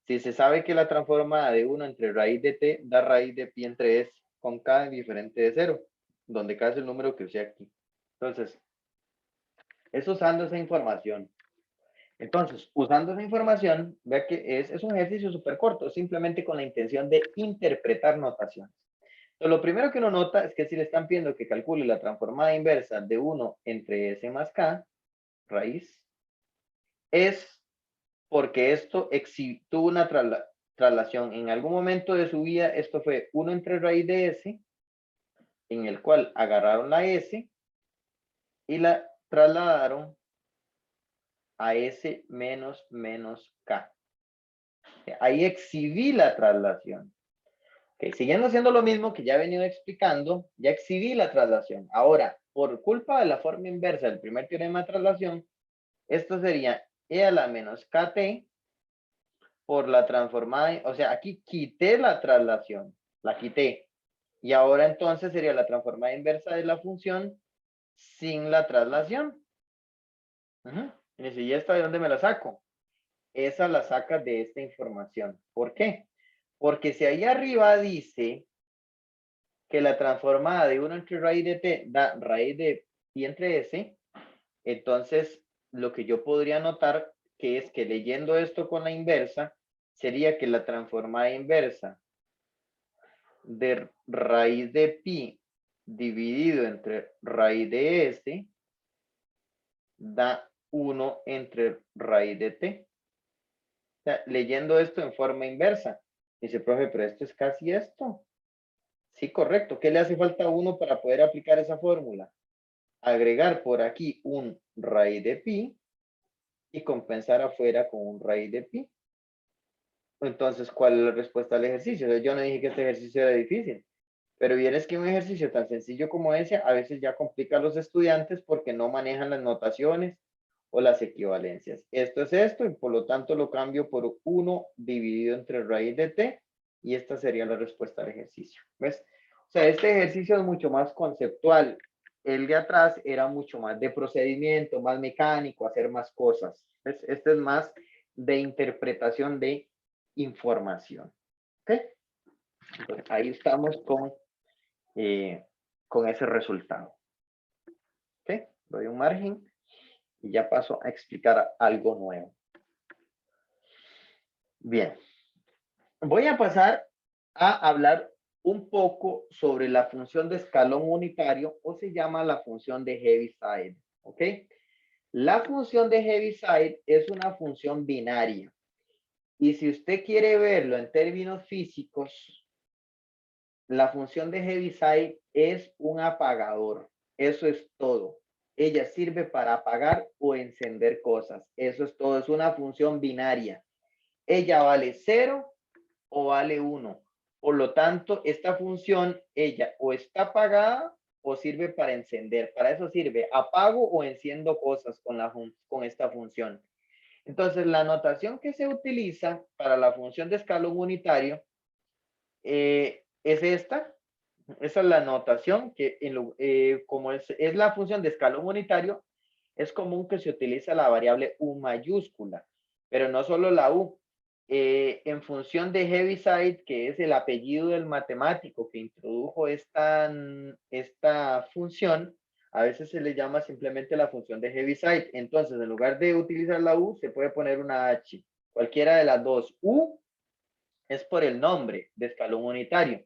Si se sabe que la transformada de 1 entre raíz de t da raíz de pi entre s con k diferente de 0, donde k es el número que usé aquí. Entonces, es usando esa información. Entonces, usando esa información, vea que es un ejercicio súper corto, simplemente con la intención de interpretar notaciones. Entonces, lo primero que uno nota es que si le están pidiendo que calcule la transformada inversa de 1 entre s más k, raíz, es porque esto tuvo una traslación. En algún momento de su vida, esto fue 1 entre raíz de s, en el cual agarraron la s y la trasladaron a s menos menos k. Ahí exhibí la traslación. Okay, siguiendo haciendo lo mismo que ya he venido explicando, ya exhibí la traslación. Ahora, por culpa de la forma inversa del primer teorema de traslación, esto sería e a la menos kt por la transformada, o sea, aquí quité la traslación, la quité. Y ahora entonces sería la transformada inversa de la función sin la traslación. Y dice, ¿y esta de dónde me la saco? Esa la saca de esta información. ¿Por qué? Porque si ahí arriba dice que la transformada de 1 entre raíz de t da raíz de pi entre s, entonces lo que yo podría notar que es que leyendo esto con la inversa, sería que la transformada inversa de raíz de pi dividido entre raíz de s da 1 entre raíz de t. O sea, leyendo esto en forma inversa. Dice, profe, pero esto es casi esto. Sí, correcto. ¿Qué le hace falta a uno para poder aplicar esa fórmula? Agregar por aquí un raíz de pi y compensar afuera con un raíz de pi. Entonces, ¿cuál es la respuesta al ejercicio? Yo no dije que este ejercicio era difícil. Pero vieres que un ejercicio tan sencillo como ese a veces ya complica a los estudiantes porque no manejan las notaciones o las equivalencias. Esto es esto y por lo tanto lo cambio por 1 dividido entre raíz de t y esta sería la respuesta al ejercicio. ¿Ves? O sea, este ejercicio es mucho más conceptual. El de atrás era mucho más de procedimiento, más mecánico, hacer más cosas. ¿Ves? Este es más de interpretación de información. ¿Ok? Entonces, ahí estamos con ese resultado. ¿Ok? Doy un margen y ya paso a explicar algo nuevo. Bien. Voy a pasar a hablar un poco sobre la función de escalón unitario o se llama la función de Heaviside. ¿Ok? La función de Heaviside es una función binaria. Y si usted quiere verlo en términos físicos, la función de Heaviside es un apagador. Eso es todo. Ella sirve para apagar o encender cosas. Eso es todo. Es una función binaria. Ella vale 0 o vale 1. Por lo tanto, esta función, ella o está apagada o sirve para encender. Para eso sirve. Apago o enciendo cosas con esta función. Entonces, la notación que se utiliza para la función de escalón unitario es esta. Esa es la notación que como es la función de escalón unitario, es común que se utiliza la variable U mayúscula, pero no solo la U. En función de Heaviside, que es el apellido del matemático que introdujo esta función, a veces se le llama simplemente la función de Heaviside. Entonces, en lugar de utilizar la U, se puede poner una H. Cualquiera de las dos. U es por el nombre de escalón unitario.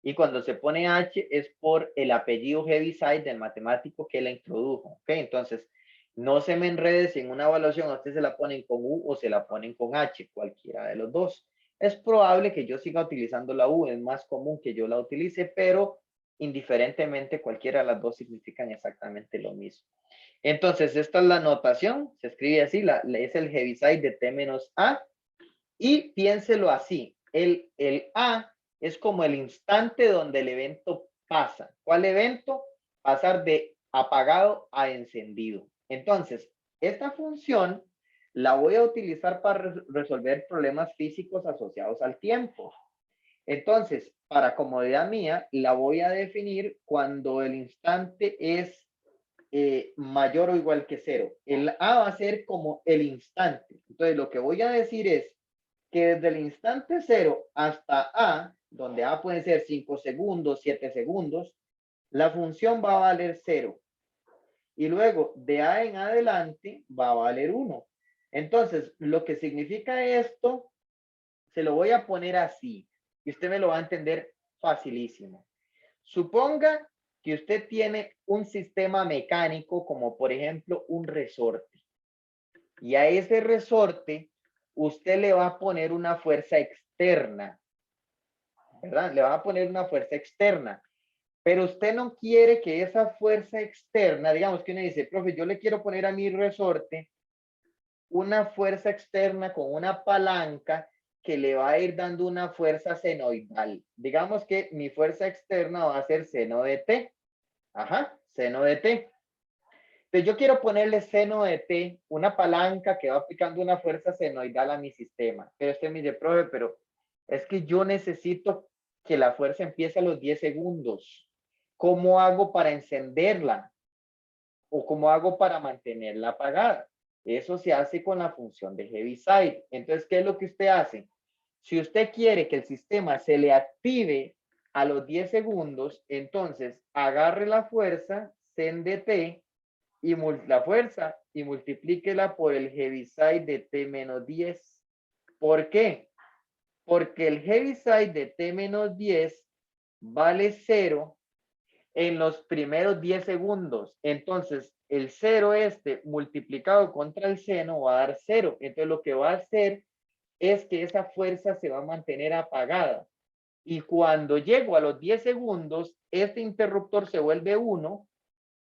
Y cuando se pone H es por el apellido Heaviside del matemático que la introdujo. ¿Ok? Entonces, no se me enrede si en una evaluación a usted se la ponen con U o se la ponen con H, cualquiera de los dos. Es probable que yo siga utilizando la U, es más común que yo la utilice, pero indiferentemente cualquiera de las dos significan exactamente lo mismo. Entonces, esta es la notación, se escribe así, es el Heaviside de T menos A, y piénselo así, el A es como el instante donde el evento pasa. ¿Cuál evento? Pasar de apagado a encendido. Entonces, esta función la voy a utilizar para resolver problemas físicos asociados al tiempo. Entonces, para comodidad mía, la voy a definir cuando el instante es mayor o igual que 0. El A va a ser como el instante. Entonces, lo que voy a decir es que desde el instante 0 hasta A, donde A puede ser 5 segundos, 7 segundos, la función va a valer 0. Y luego de A en adelante va a valer 1. Entonces, lo que significa esto, se lo voy a poner así. Y usted me lo va a entender facilísimo. Suponga que usted tiene un sistema mecánico como por ejemplo un resorte. Y a ese resorte usted le va a poner una fuerza externa, ¿verdad? Le va a poner una fuerza externa. Pero usted no quiere que esa fuerza externa, digamos que uno dice, profe, yo le quiero poner a mi resorte una fuerza externa con una palanca que le va a ir dando una fuerza senoidal. Digamos que mi fuerza externa va a ser seno de t. Ajá, seno de t. Entonces yo quiero ponerle seno de t, una palanca que va aplicando una fuerza senoidal a mi sistema. Pero usted me dice, profe, pero es que yo necesito que la fuerza empiece a los 10 segundos. ¿Cómo hago para encenderla? ¿O cómo hago para mantenerla apagada? Eso se hace con la función de Heaviside. Entonces, ¿qué es lo que usted hace? Si usted quiere que el sistema se le active a los 10 segundos, entonces agarre la fuerza, sen de t, y la fuerza, y multiplíquela por el Heaviside de t menos 10. ¿Por qué? Porque el Heaviside de t menos 10 vale 0 en los primeros 10 segundos. Entonces, el 0 multiplicado contra el seno va a dar 0. Entonces, lo que va a hacer es que esa fuerza se va a mantener apagada. Y cuando llego a los 10 segundos, este interruptor se vuelve 1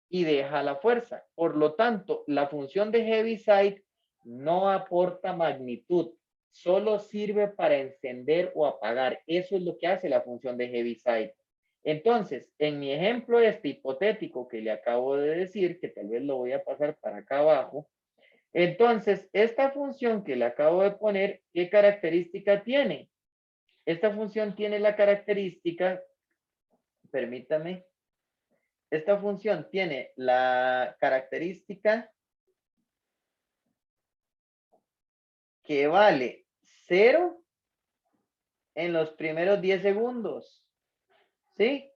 y deja la fuerza. Por lo tanto, la función de Heaviside no aporta magnitud, solo sirve para encender o apagar. Eso es lo que hace la función de Heaviside. Entonces, en mi ejemplo este hipotético que le acabo de decir, que tal vez lo voy a pasar para acá abajo, entonces, esta función que le acabo de poner, ¿qué característica tiene? Esta función tiene la característica, permítame, esta función tiene la característica que vale 0 en los primeros 10 segundos, ¿sí?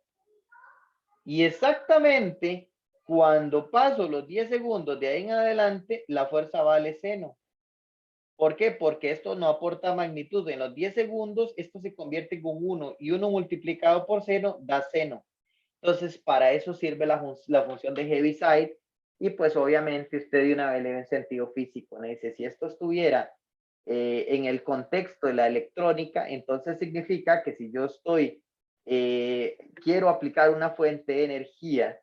Y exactamente cuando paso los 10 segundos de ahí en adelante, la fuerza vale seno. ¿Por qué? Porque esto no aporta magnitud. En los 10 segundos, esto se convierte en un 1 y 1 multiplicado por seno da seno. Entonces, para eso sirve la función de Heaviside. Y pues obviamente usted de una vez le ve en sentido físico. ¿No? Dice, si esto estuviera en el contexto de la electrónica, entonces significa que si yo estoy, quiero aplicar una fuente de energía,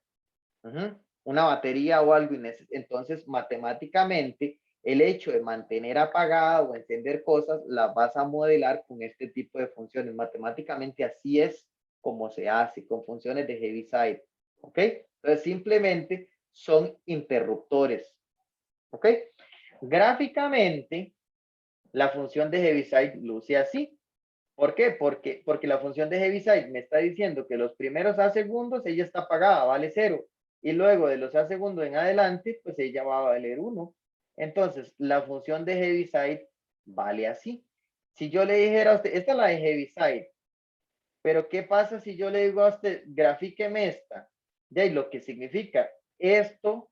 una batería o algo, entonces matemáticamente el hecho de mantener apagada o encender cosas, las vas a modelar con este tipo de funciones. Matemáticamente así es como se hace, con funciones de Heaviside. ¿Ok? Entonces simplemente son interruptores. ¿Ok? Gráficamente, la función de Heaviside luce así. ¿Por qué? Porque la función de Heaviside me está diciendo que los primeros A segundos ella está apagada, vale 0. Y luego de los A segundos en adelante, pues ella va a valer 1. Entonces, la función de Heaviside vale así. Si yo le dijera a usted, esta es la de Heaviside, pero ¿qué pasa si yo le digo a usted, grafíqueme esta? De ahí lo que significa, esto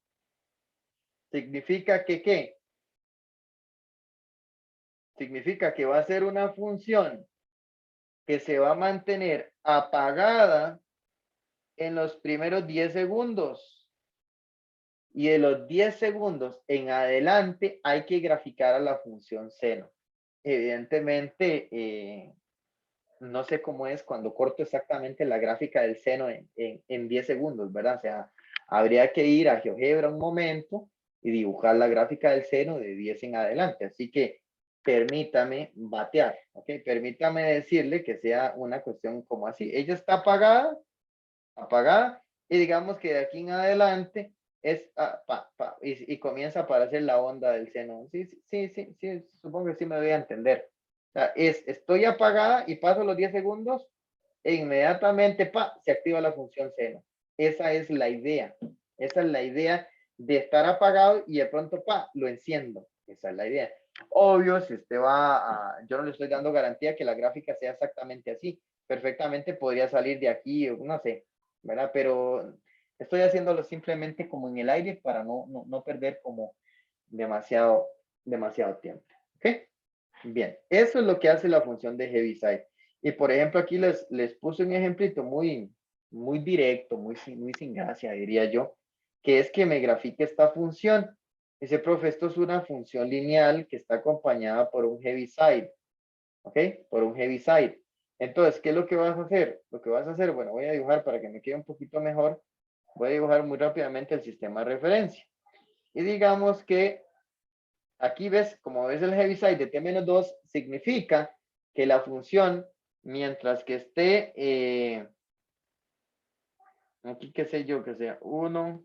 significa que ¿qué? Significa que va a ser una función que se va a mantener apagada en los primeros 10 segundos. Y de los 10 segundos en adelante hay que graficar a la función seno. Evidentemente, no sé cómo es cuando corto exactamente la gráfica del seno en 10 segundos, ¿verdad? O sea, habría que ir a GeoGebra un momento y dibujar la gráfica del seno de 10 en adelante. Así que permítame batear, ¿ok? Permítame decirle que sea una cuestión como así. Ella está apagada, y digamos que de aquí en adelante es y comienza a aparecer la onda del seno. Sí, supongo que sí me voy a entender. O sea, estoy apagada y paso los 10 segundos e inmediatamente se activa la función seno. Esa es la idea. Esa es la idea de estar apagado y de pronto lo enciendo. Esa es la idea. Obvio, si usted yo no le estoy dando garantía que la gráfica sea exactamente así. Perfectamente podría salir de aquí, no sé, ¿verdad? Pero estoy haciéndolo simplemente como en el aire para no perder como demasiado tiempo. ¿Ok? Bien, eso es lo que hace la función de Heaviside. Y por ejemplo, aquí les puse un ejemplito muy directo, muy sin gracia, diría yo, que es que me grafique esta función. Dice, profe, esto es una función lineal que está acompañada por un Heaviside. ¿Ok? Por un Heaviside. Entonces, ¿qué es lo que vas a hacer? Lo que vas a hacer, bueno, voy a dibujar para que me quede un poquito mejor. Voy a dibujar muy rápidamente el sistema de referencia. Y digamos que aquí ves, como ves el Heaviside de T-2, significa que la función, mientras que esté, aquí qué sé yo, que sea 1,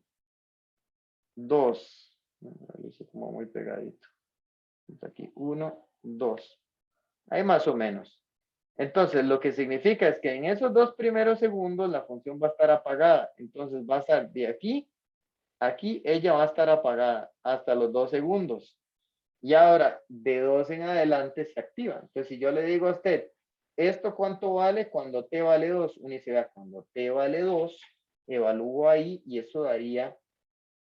2, lo hice como muy pegadito. Aquí 1, 2. Ahí más o menos. Entonces, lo que significa es que en esos 2 primeros segundos la función va a estar apagada. Entonces, va a estar de aquí a aquí, ella va a estar apagada hasta los 2 segundos. Y ahora, de 2 en adelante se activa. Entonces, si yo le digo a usted, ¿esto cuánto vale cuando t vale 2? Uno dice, vea, cuando t vale 2, evalúo ahí y eso daría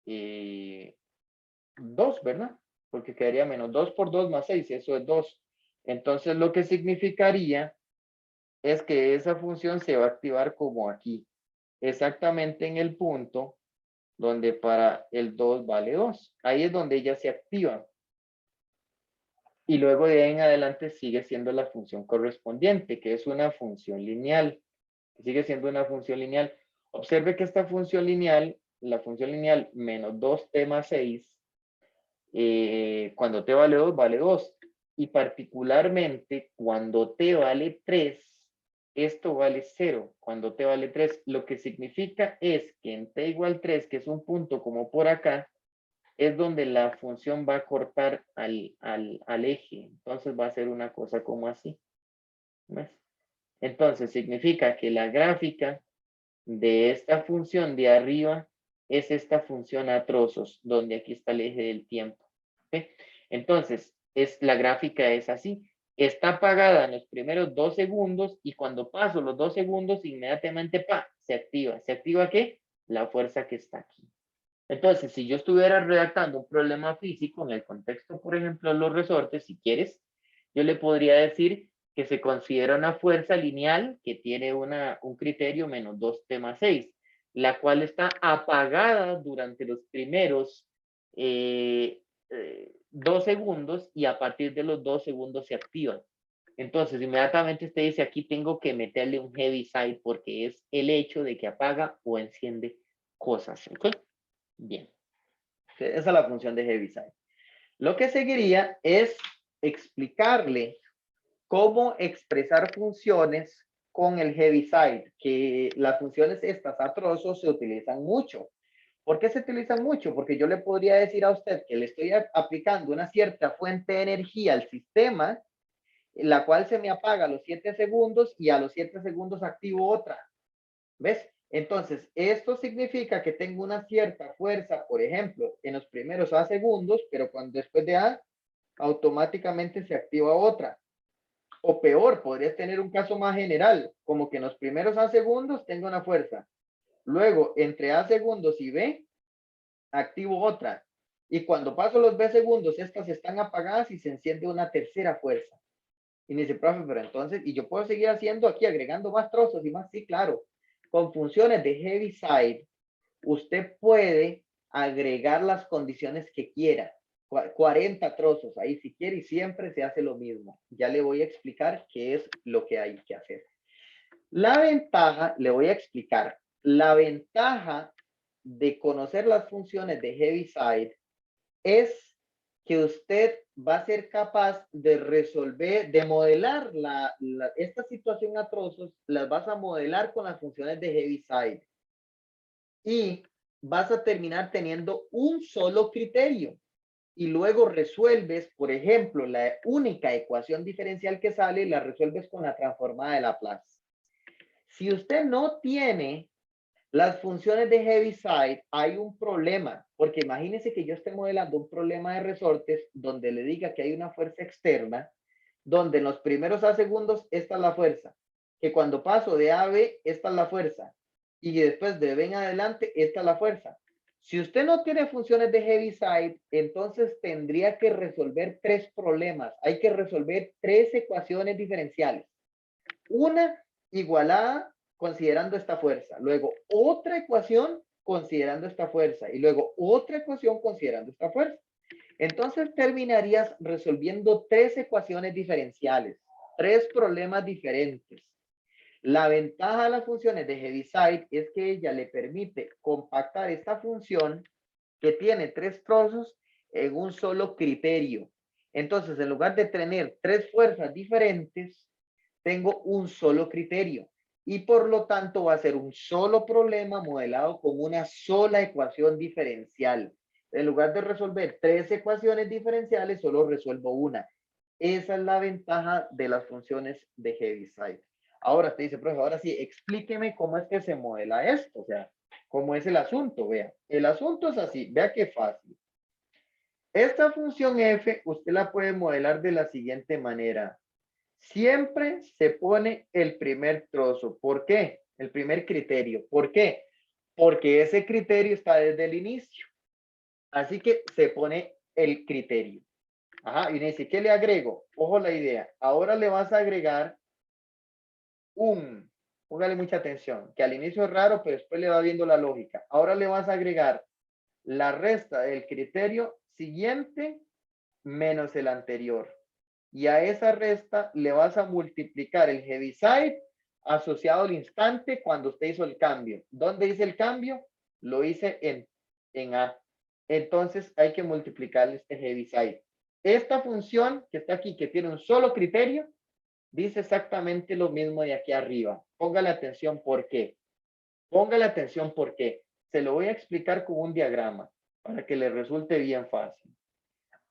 2, ¿verdad? Porque quedaría menos 2 por 2 más 6, eso es 2. Entonces, lo que significaría es que esa función se va a activar como aquí, exactamente en el punto donde para el 2 vale 2. Ahí es donde ella se activa. Y luego de ahí en adelante sigue siendo la función correspondiente, que es una función lineal. Sigue siendo una función lineal. Observe que esta función lineal, la función lineal menos 2t más 6, cuando t vale 2, vale 2. Y particularmente cuando t vale 3, esto vale 0 cuando t vale 3. Lo que significa es que en t igual 3, que es un punto como por acá, es donde la función va a cortar al eje. Entonces va a ser una cosa como así. ¿Ves? Entonces significa que la gráfica de esta función de arriba es esta función a trozos, donde aquí está el eje del tiempo. ¿Okay? Entonces, la gráfica es así. Está apagada en los primeros 2 segundos y cuando paso los 2 segundos, inmediatamente se activa. ¿Se activa qué? La fuerza que está aquí. Entonces, si yo estuviera redactando un problema físico en el contexto, por ejemplo, de los resortes, si quieres, yo le podría decir que se considera una fuerza lineal que tiene un criterio menos 2t más 6, la cual está apagada durante los primeros 2 segundos y a partir de los 2 segundos se activa. Entonces, inmediatamente usted dice, aquí tengo que meterle un heavy side porque es el hecho de que apaga o enciende cosas. ¿Okay? Bien. Esa es la función de Heaviside. Lo que seguiría es explicarle cómo expresar funciones con el Heaviside, que las funciones estas a trozos se utilizan mucho. ¿Por qué se utilizan mucho? Porque yo le podría decir a usted que le estoy aplicando una cierta fuente de energía al sistema, la cual se me apaga a los 7 segundos y a los 7 segundos activo otra. ¿Ves? Entonces, esto significa que tengo una cierta fuerza, por ejemplo, en los primeros A segundos, pero cuando después de A, automáticamente se activa otra. O peor, podrías tener un caso más general, como que en los primeros A segundos tengo una fuerza. Luego, entre A segundos y B, activo otra. Y cuando paso los B segundos, estas están apagadas y se enciende una tercera fuerza. Y me dice, profe, pero entonces, y yo puedo seguir haciendo aquí, agregando más trozos y más, sí, claro. Con funciones de Heaviside, usted puede agregar las condiciones que quiera. 40 trozos ahí si quiere y siempre se hace lo mismo. Ya le voy a explicar qué es lo que hay que hacer. La ventaja, le voy a explicar, la ventaja de conocer las funciones de Heaviside es que usted va a ser capaz de resolver, de modelar esta situación a trozos, las vas a modelar con las funciones de Heaviside. Y vas a terminar teniendo un solo criterio. Y luego resuelves, por ejemplo, la única ecuación diferencial que sale, la resuelves con la transformada de Laplace. Si usted no tiene las funciones de Heaviside, hay un problema, porque imagínese que yo esté modelando un problema de resortes donde le diga que hay una fuerza externa, donde en los primeros A segundos esta es la fuerza, que cuando paso de A a B, esta es la fuerza, y después de B en adelante, esta es la fuerza. Si usted no tiene funciones de Heaviside, entonces tendría que resolver 3 problemas. Hay que resolver 3 ecuaciones diferenciales. Una igualada considerando esta fuerza, luego otra ecuación considerando esta fuerza y luego otra ecuación considerando esta fuerza. Entonces terminarías resolviendo 3 ecuaciones diferenciales, 3 problemas diferentes. La ventaja de las funciones de Heaviside es que ella le permite compactar esta función que tiene 3 trozos en un solo criterio. Entonces, en lugar de tener 3 fuerzas diferentes, tengo un solo criterio y por lo tanto va a ser un solo problema modelado con una sola ecuación diferencial. En lugar de resolver 3 ecuaciones diferenciales, solo resuelvo una. Esa es la ventaja de las funciones de Heaviside. Ahora te dice, profe, ahora sí, explíqueme cómo es que se modela esto, o sea, cómo es el asunto, vea. El asunto es así, vea qué fácil. Esta función f, usted la puede modelar de la siguiente manera. Siempre se pone el primer trozo. ¿Por qué? El primer criterio. ¿Por qué? Porque ese criterio está desde el inicio. Así que se pone el criterio. Ajá, y dice, ¿qué le agrego? Ojo la idea. Ahora le vas a agregar póngale mucha atención, que al inicio es raro, pero después le va viendo la lógica. Ahora le vas a agregar la resta del criterio siguiente menos el anterior. Y a esa resta le vas a multiplicar el Heaviside asociado al instante cuando usted hizo el cambio. ¿Dónde hice el cambio? Lo hice en A. Entonces hay que multiplicar este Heaviside. Esta función que está aquí, que tiene un solo criterio, dice exactamente lo mismo de aquí arriba. Póngale atención por qué. Póngale atención por qué. Se lo voy a explicar con un diagrama para que le resulte bien fácil.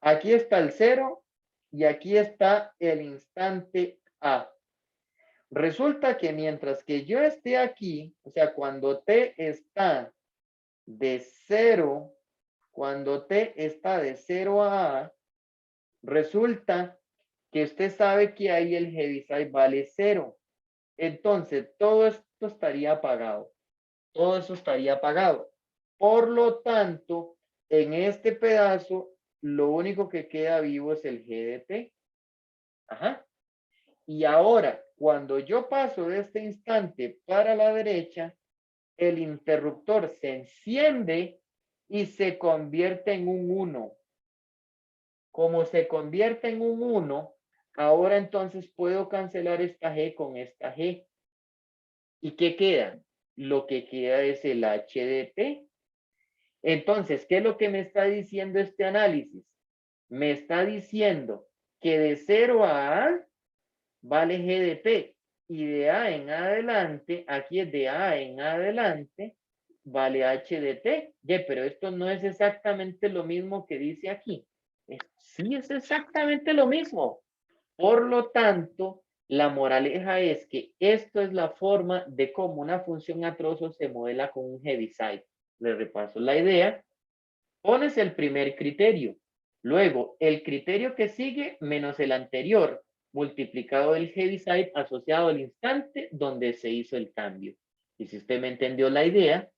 Aquí está el 0 y aquí está el instante A. Resulta que mientras que yo esté aquí, o sea, cuando t está de 0, cuando t está de 0 a A, resulta que usted sabe que ahí el Heaviside vale 0. Entonces, todo esto estaría apagado. Todo eso estaría apagado. Por lo tanto, en este pedazo, lo único que queda vivo es el G de T. Ajá. Y ahora, cuando yo paso de este instante para la derecha, el interruptor se enciende y se convierte en un 1. Como se convierte en un 1, ahora entonces puedo cancelar esta G con esta G. ¿Y qué queda? Lo que queda es el H de T. Entonces, ¿qué es lo que me está diciendo este análisis? Me está diciendo que de 0 a A vale G de T y de A en adelante, aquí es de A en adelante, vale H de T. Pero esto no es exactamente lo mismo que dice aquí. Sí, es exactamente lo mismo. Por lo tanto, la moraleja es que esto es la forma de cómo una función a trozos se modela con un Heaviside. Le repaso la idea. Pones el primer criterio. Luego, el criterio que sigue menos el anterior, multiplicado el Heaviside asociado al instante donde se hizo el cambio. Y si usted me entendió la idea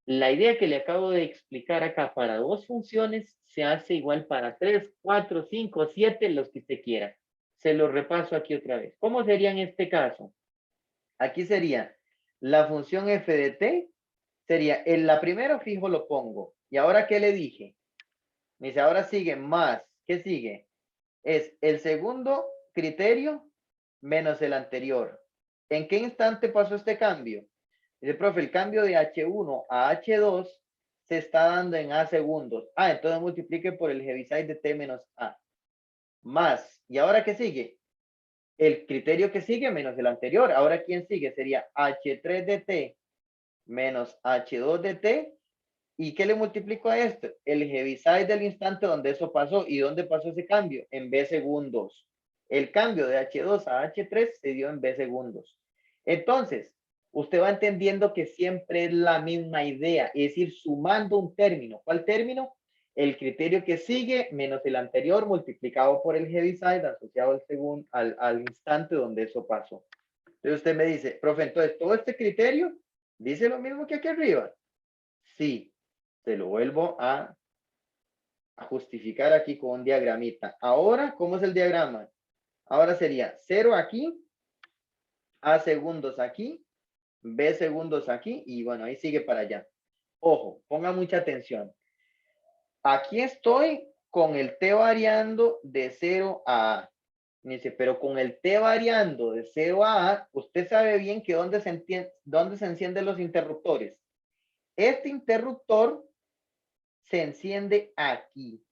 que le acabo de explicar acá para dos funciones se hace igual para 3, 4, 5, 7, los que usted quiera. Se lo repaso aquí otra vez. ¿Cómo sería en este caso? Aquí sería la función f de t, sería en la primera fijo lo pongo. ¿Y ahora qué le dije? Me dice, ahora sigue más. ¿Qué sigue? Es el segundo criterio menos el anterior. ¿En qué instante pasó este cambio? Dice, profe, el cambio de H1 a H2 se está dando en A segundos. Entonces multiplique por el Heaviside de T menos A. Más. ¿Y ahora qué sigue? El criterio que sigue menos el anterior. Ahora, ¿quién sigue? Sería H3 de T menos H2 de T. ¿Y qué le multiplico a esto? El Heaviside del instante donde eso pasó. ¿Y dónde pasó ese cambio? En B segundos. El cambio de H2 a H3 se dio en B segundos. Entonces, usted va entendiendo que siempre es la misma idea, es ir sumando un término. ¿Cuál término? El criterio que sigue menos el anterior multiplicado por el Heaviside asociado al instante donde eso pasó. Entonces usted me dice, profe, entonces todo este criterio dice lo mismo que aquí arriba. Sí, se lo vuelvo a justificar aquí con un diagramita. Ahora, ¿cómo es el diagrama? Ahora sería 0 aquí, A segundos aquí, B segundos aquí, y bueno, ahí sigue para allá. Ojo, ponga mucha atención. Aquí estoy con el T variando de 0 a A. Dice, pero con el T variando de 0 a A, usted sabe bien que dónde se encienden los interruptores. Este interruptor se enciende aquí.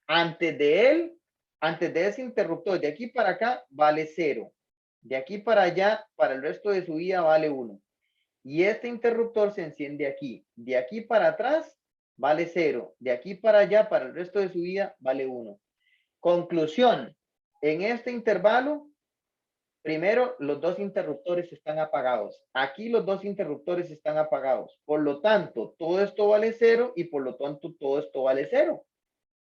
Antes de ese interruptor, de aquí para acá, vale 0. De aquí para allá, para el resto de su vida, vale 1. Y este interruptor se enciende aquí. De aquí para atrás, vale 0. De aquí para allá, para el resto de su vida, vale 1. Conclusión. En este intervalo, primero, los dos interruptores están apagados. Aquí los dos interruptores están apagados. Por lo tanto, todo esto vale 0 y por lo tanto, todo esto vale 0.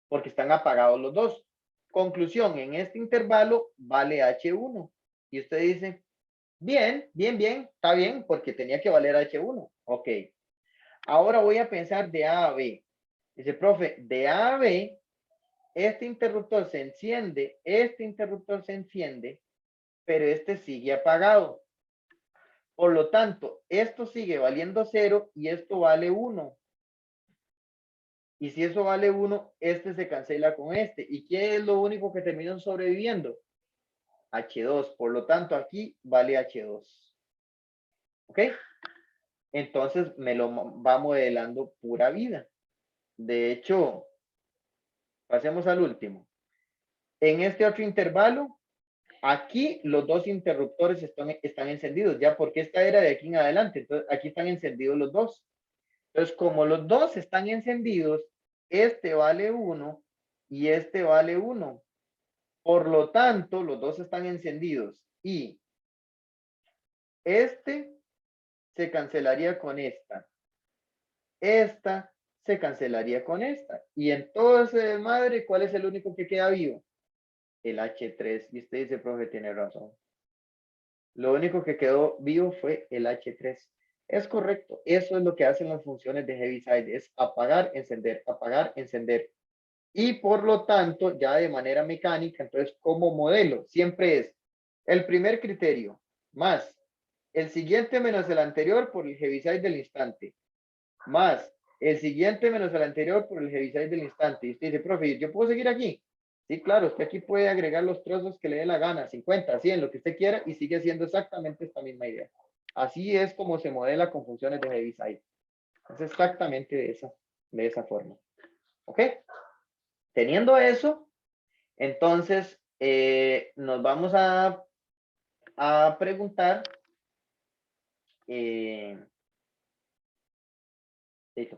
Porque están apagados los dos. Conclusión, en este intervalo vale H1. Y usted dice, bien, está bien, porque tenía que valer H1. Ok. Ahora voy a pensar de A a B. Dice, profe, de A a B, este interruptor se enciende, pero este sigue apagado. Por lo tanto, esto sigue valiendo 0 y esto vale 1. Y si eso vale 1, este se cancela con este. ¿Y qué es lo único que terminan sobreviviendo? H2. Por lo tanto, aquí vale H2. ¿Ok? Entonces me lo va modelando pura vida. De hecho, pasemos al último. En este otro intervalo, Aquí los dos interruptores están encendidos, ya porque esta era de aquí en adelante. Entonces, aquí están encendidos los dos. Entonces, como los dos están encendidos, este vale 1 y este vale 1. Por lo tanto, los dos están encendidos y este se cancelaría con esta. Esta se cancelaría con esta. Y en todo ese desmadre, ¿cuál es el único que queda vivo? El H3. Y usted dice, profe, tiene razón. Lo único que quedó vivo fue el H3. Es correcto. Eso es lo que hacen las funciones de Heaviside. Es apagar, encender, apagar, encender. Y por lo tanto, ya de manera mecánica, entonces como modelo, siempre es el primer criterio más el siguiente menos el anterior por el Heaviside del instante, más el siguiente menos el anterior por el Heaviside del instante. Y usted dice, profe, ¿yo puedo seguir aquí? Sí, claro, usted aquí puede agregar los trozos que le dé la gana, 50, 100, lo que usted quiera, y sigue siendo exactamente esta misma idea. Así es como se modela con funciones de Heaviside. Es exactamente de esa forma. ¿Ok? Teniendo eso, entonces nos vamos a preguntar, lo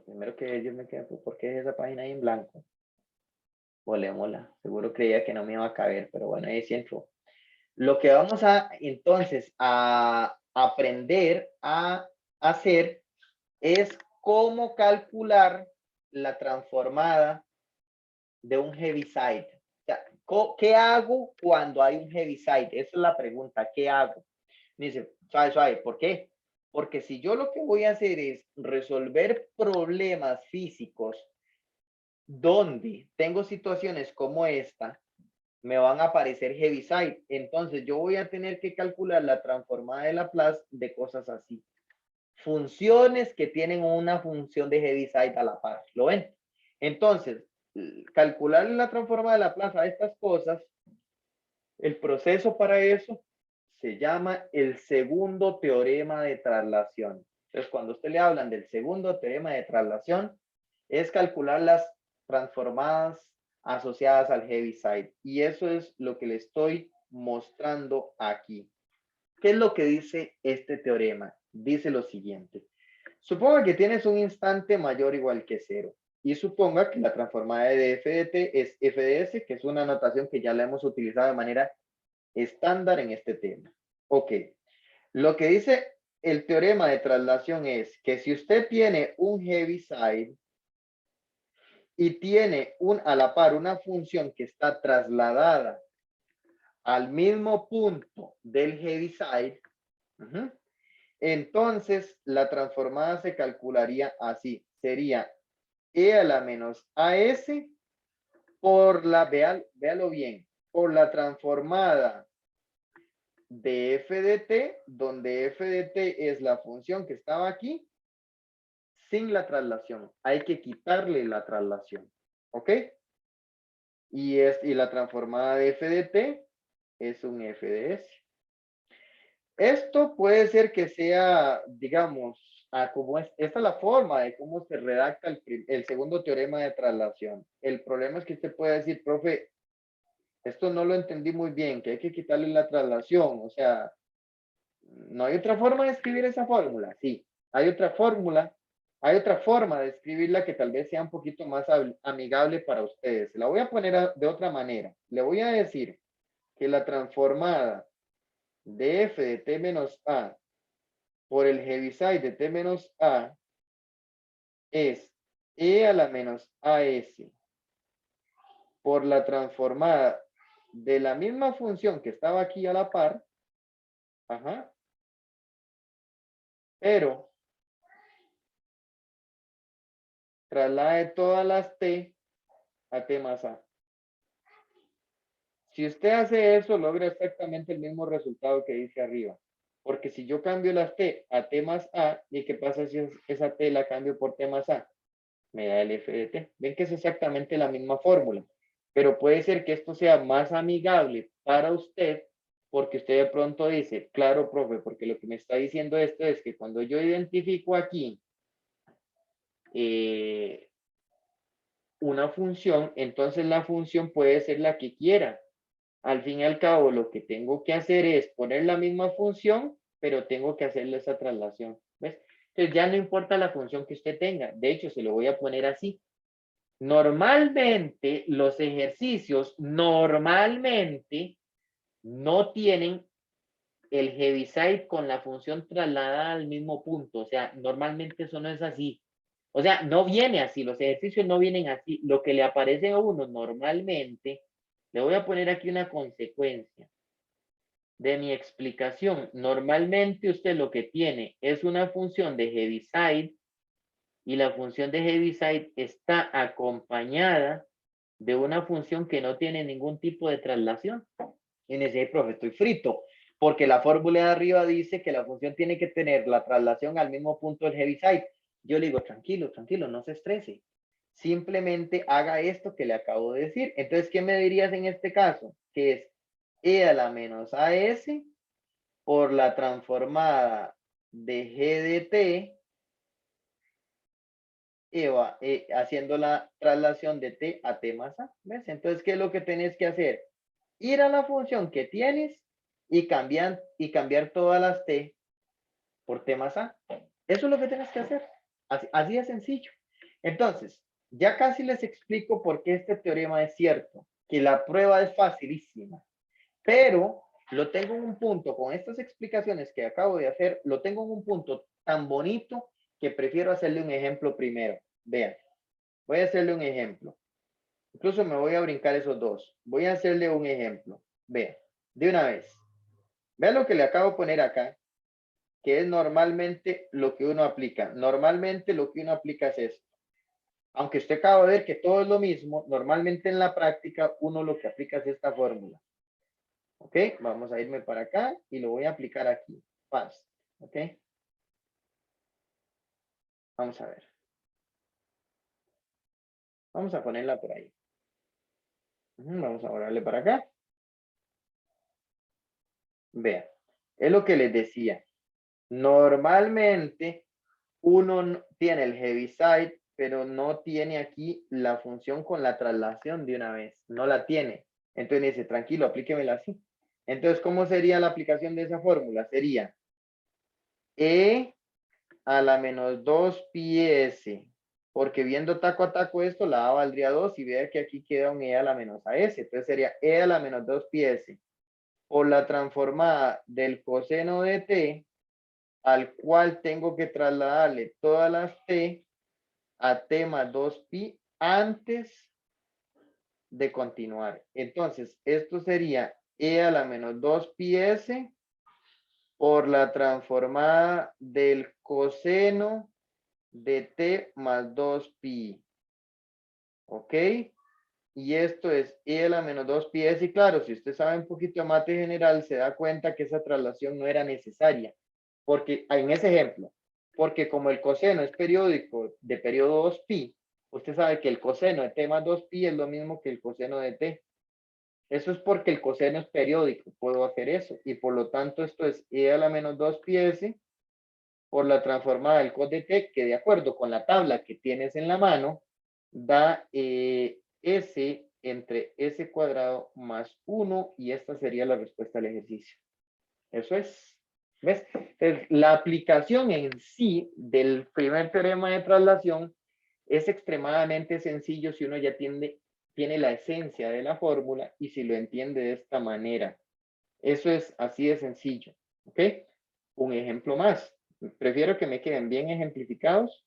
primero que yo me quedo, ¿por qué es esa página ahí en blanco? Volémosla, seguro creía que no me iba a caber, pero bueno, ahí sí entró. Lo que vamos a entonces a aprender a hacer es cómo calcular la transformada de un Heaviside. O sea, ¿qué hago cuando hay un Heaviside? Esa es la pregunta, ¿qué hago? Me dice, suave, suave, ¿por qué? Porque si yo lo que voy a hacer es resolver problemas físicos donde tengo situaciones como esta, me van a aparecer Heaviside. Entonces yo voy a tener que calcular la transformada de Laplace de cosas así. Funciones que tienen una función de Heaviside a la par. ¿Lo ven? Entonces, calcular la transformada de Laplace a estas cosas, el proceso para eso se llama el segundo teorema de traslación. Entonces, cuando usted le hablan del segundo teorema de traslación, es calcular las transformadas asociadas al Heaviside. Y eso es lo que le estoy mostrando aquí. ¿Qué es lo que dice este teorema? Dice lo siguiente. Suponga que tienes un instante mayor o igual que 0. Y suponga que la transformada de f de t es f de s, que es una notación que ya la hemos utilizado de manera estándar en este tema. Ok. Lo que dice el teorema de traslación es que si usted tiene un Heaviside y tiene a la par una función que está trasladada al mismo punto del Heaviside, entonces la transformada se calcularía así. Sería e a la menos as por la, véalo bien, por la transformada de f de t, donde f de t es la función que estaba aquí, sin la traslación. Hay que quitarle la traslación. ¿Ok? Y la transformada de f de t es un f de s. Esto puede ser que sea, digamos, como esta es la forma de cómo se redacta el segundo teorema de traslación. El problema es que usted puede decir, profe, esto no lo entendí muy bien, que hay que quitarle la traslación. O sea, ¿no hay otra forma de escribir esa fórmula? Sí, hay otra fórmula, hay otra forma de escribirla que tal vez sea un poquito más amigable para ustedes. La voy a poner de otra manera. Le voy a decir que la transformada de f de t menos a por el Heaviside de t menos a es e a la menos as por la transformada de la misma función que estaba aquí a la par, pero traslade todas las t a t más a. Si usted hace eso, logra exactamente el mismo resultado que dice arriba. Porque si yo cambio las t a t más a, ¿y qué pasa si esa t la cambio por t más a? Me da el f de t. Ven que es exactamente la misma fórmula. Pero puede ser que esto sea más amigable para usted, porque usted de pronto dice, claro, profe, porque lo que me está diciendo esto es que cuando yo identifico aquí una función, entonces la función puede ser la que quiera. Al fin y al cabo, lo que tengo que hacer es poner la misma función, pero tengo que hacerle esa traslación. ¿Ves? Entonces ya no importa la función que usted tenga. De hecho, se lo voy a poner así. Normalmente los ejercicios normalmente no tienen el Heaviside con la función trasladada al mismo punto. O sea, normalmente eso no es así. O sea, no viene así. Los ejercicios no vienen así. Lo que le aparece a uno normalmente, le voy a poner aquí una consecuencia de mi explicación. Normalmente usted lo que tiene es una función de Heaviside y la función de Heaviside está acompañada de una función que no tiene ningún tipo de traslación. Y dice, profe, estoy frito, porque la fórmula de arriba dice que la función tiene que tener la traslación al mismo punto del Heaviside. Yo le digo, tranquilo, tranquilo, no se estrese. Simplemente haga esto que le acabo de decir. Entonces, ¿qué me dirías en este caso? Que es e a la menos as por la transformada de g de t haciendo la traslación de t a t más a. ¿Ves? Entonces, ¿qué es lo que tenés que hacer? Ir a la función que tienes y cambiar todas las t por t más a. Eso es lo que tienes que hacer. Así de sencillo. Entonces, ya casi les explico por qué este teorema es cierto, que la prueba es facilísima, pero lo tengo en un punto, con estas explicaciones que acabo de hacer, lo tengo en un punto tan bonito que prefiero hacerle un ejemplo primero. Vean, voy a hacerle un ejemplo. Incluso me voy a brincar esos dos. Voy a hacerle un ejemplo. Vean, de una vez. Vean lo que le acabo de poner acá, que es normalmente lo que uno aplica. Normalmente lo que uno aplica es esto. Aunque usted acaba de ver que todo es lo mismo, normalmente en la práctica uno lo que aplica es esta fórmula. ¿Ok? Vamos a irme para acá y lo voy a aplicar aquí. Fast. ¿Ok? Vamos a ver. Vamos a ponerla por ahí. Vamos a borrarle para acá. Vean. Es lo que les decía. Normalmente uno tiene el Heaviside, pero no tiene aquí la función con la traslación de una vez. No la tiene. Entonces dice, tranquilo, aplíquemela así. Entonces, ¿cómo sería la aplicación de esa fórmula? Sería E a la menos 2 pi s, porque viendo taco a taco esto, la A valdría 2 y vea que aquí queda un E a la menos AS. Entonces sería E a la menos 2 pi s por la transformada del coseno de t, al cual tengo que trasladarle todas las t a t más 2 pi antes de continuar. Entonces, esto sería E a la menos 2 pi s por la transformada del coseno de t más 2 pi. ¿Ok? Y esto es e a la menos 2 pi s. Y claro, si usted sabe un poquito de mate general, se da cuenta que esa traslación no era necesaria. Porque en ese ejemplo, porque como el coseno es periódico de periodo 2 pi, usted sabe que el coseno de t más 2 pi es lo mismo que el coseno de t. Eso es porque el coseno es periódico, puedo hacer eso. Y por lo tanto, esto es e a la menos 2 pi s por la transformada del cos de t, que de acuerdo con la tabla que tienes en la mano, da s entre s cuadrado más 1, y esta sería la respuesta al ejercicio. Eso es. ¿Ves? Entonces, la aplicación en sí del primer teorema de traslación es extremadamente sencillo si uno ya tiene la esencia de la fórmula y si lo entiende de esta manera. Eso es así de sencillo. ¿Ok? Un ejemplo más. Prefiero que me queden bien ejemplificados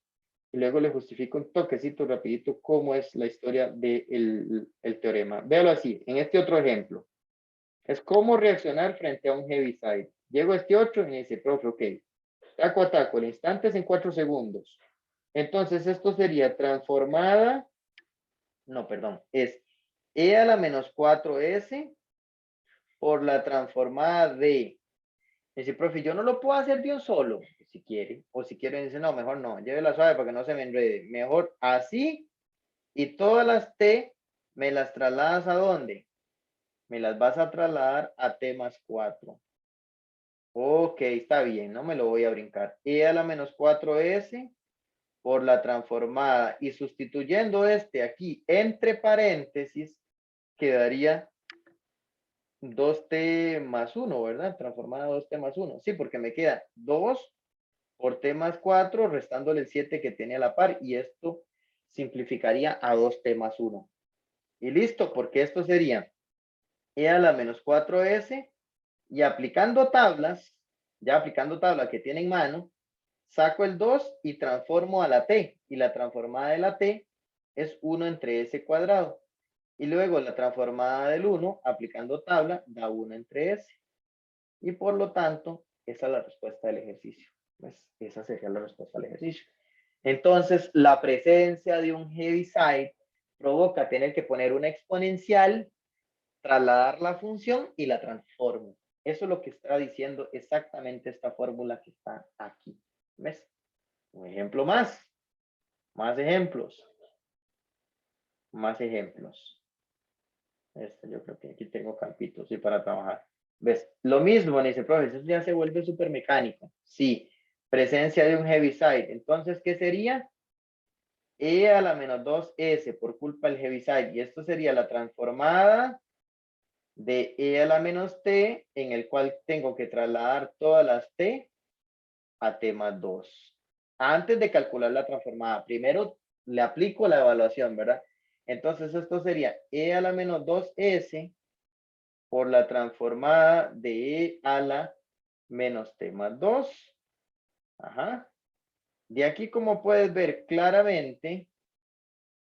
y luego le justifico un toquecito rapidito cómo es la historia del teorema. Véalo así, en este otro ejemplo. Es cómo reaccionar frente a un Heaviside. Llego a este 8 y me dice, profe, ok, taco a taco, el instante es en 4 segundos. Entonces esto sería transformada, no, perdón, es e a la menos 4s por la transformada de. Dice, profe, yo no lo puedo hacer de un solo, si quiere. O si quiere, dice, no, mejor no, llévela suave para que no se me enrede. Mejor así, y todas las t me las trasladas a dónde? Me las vas a trasladar a t más 4. Ok, está bien, no me lo voy a brincar. E a la menos 4s por la transformada. Y sustituyendo este aquí entre paréntesis, quedaría 2t más 1, ¿verdad? Transformada a 2t más 1. Sí, porque me queda 2 por t más 4, restándole el 7 que tiene a la par, y esto simplificaría a 2t más 1. Y listo, porque esto sería e a la menos 4s, y aplicando tablas, ya aplicando tabla que tiene en mano, saco el 2 y transformo a la t, y la transformada de la t es 1 entre s cuadrado. Y luego la transformada del 1, aplicando tabla, da 1 entre s. Y por lo tanto, esa es la respuesta del ejercicio. Pues esa sería la respuesta al ejercicio. Entonces, la presencia de un Heaviside provoca tener que poner una exponencial, trasladar la función y la transformo. Eso es lo que está diciendo exactamente esta fórmula que está aquí. ¿Ves? Un ejemplo más. Más ejemplos. Más ejemplos. Yo creo que aquí tengo campitos, sí, para trabajar. ¿Ves? Lo mismo, dice, profe, eso ya se vuelve súper mecánico. Sí, presencia de un Heaviside. Entonces, ¿qué sería? E a la menos 2s por culpa del Heaviside. Y esto sería la transformada de e a la menos t, en el cual tengo que trasladar todas las t a t más 2. Antes de calcular la transformada, primero le aplico la evaluación, ¿verdad? Entonces esto sería e a la menos 2s por la transformada de e a la menos t más 2. Ajá. De aquí, como puedes ver claramente,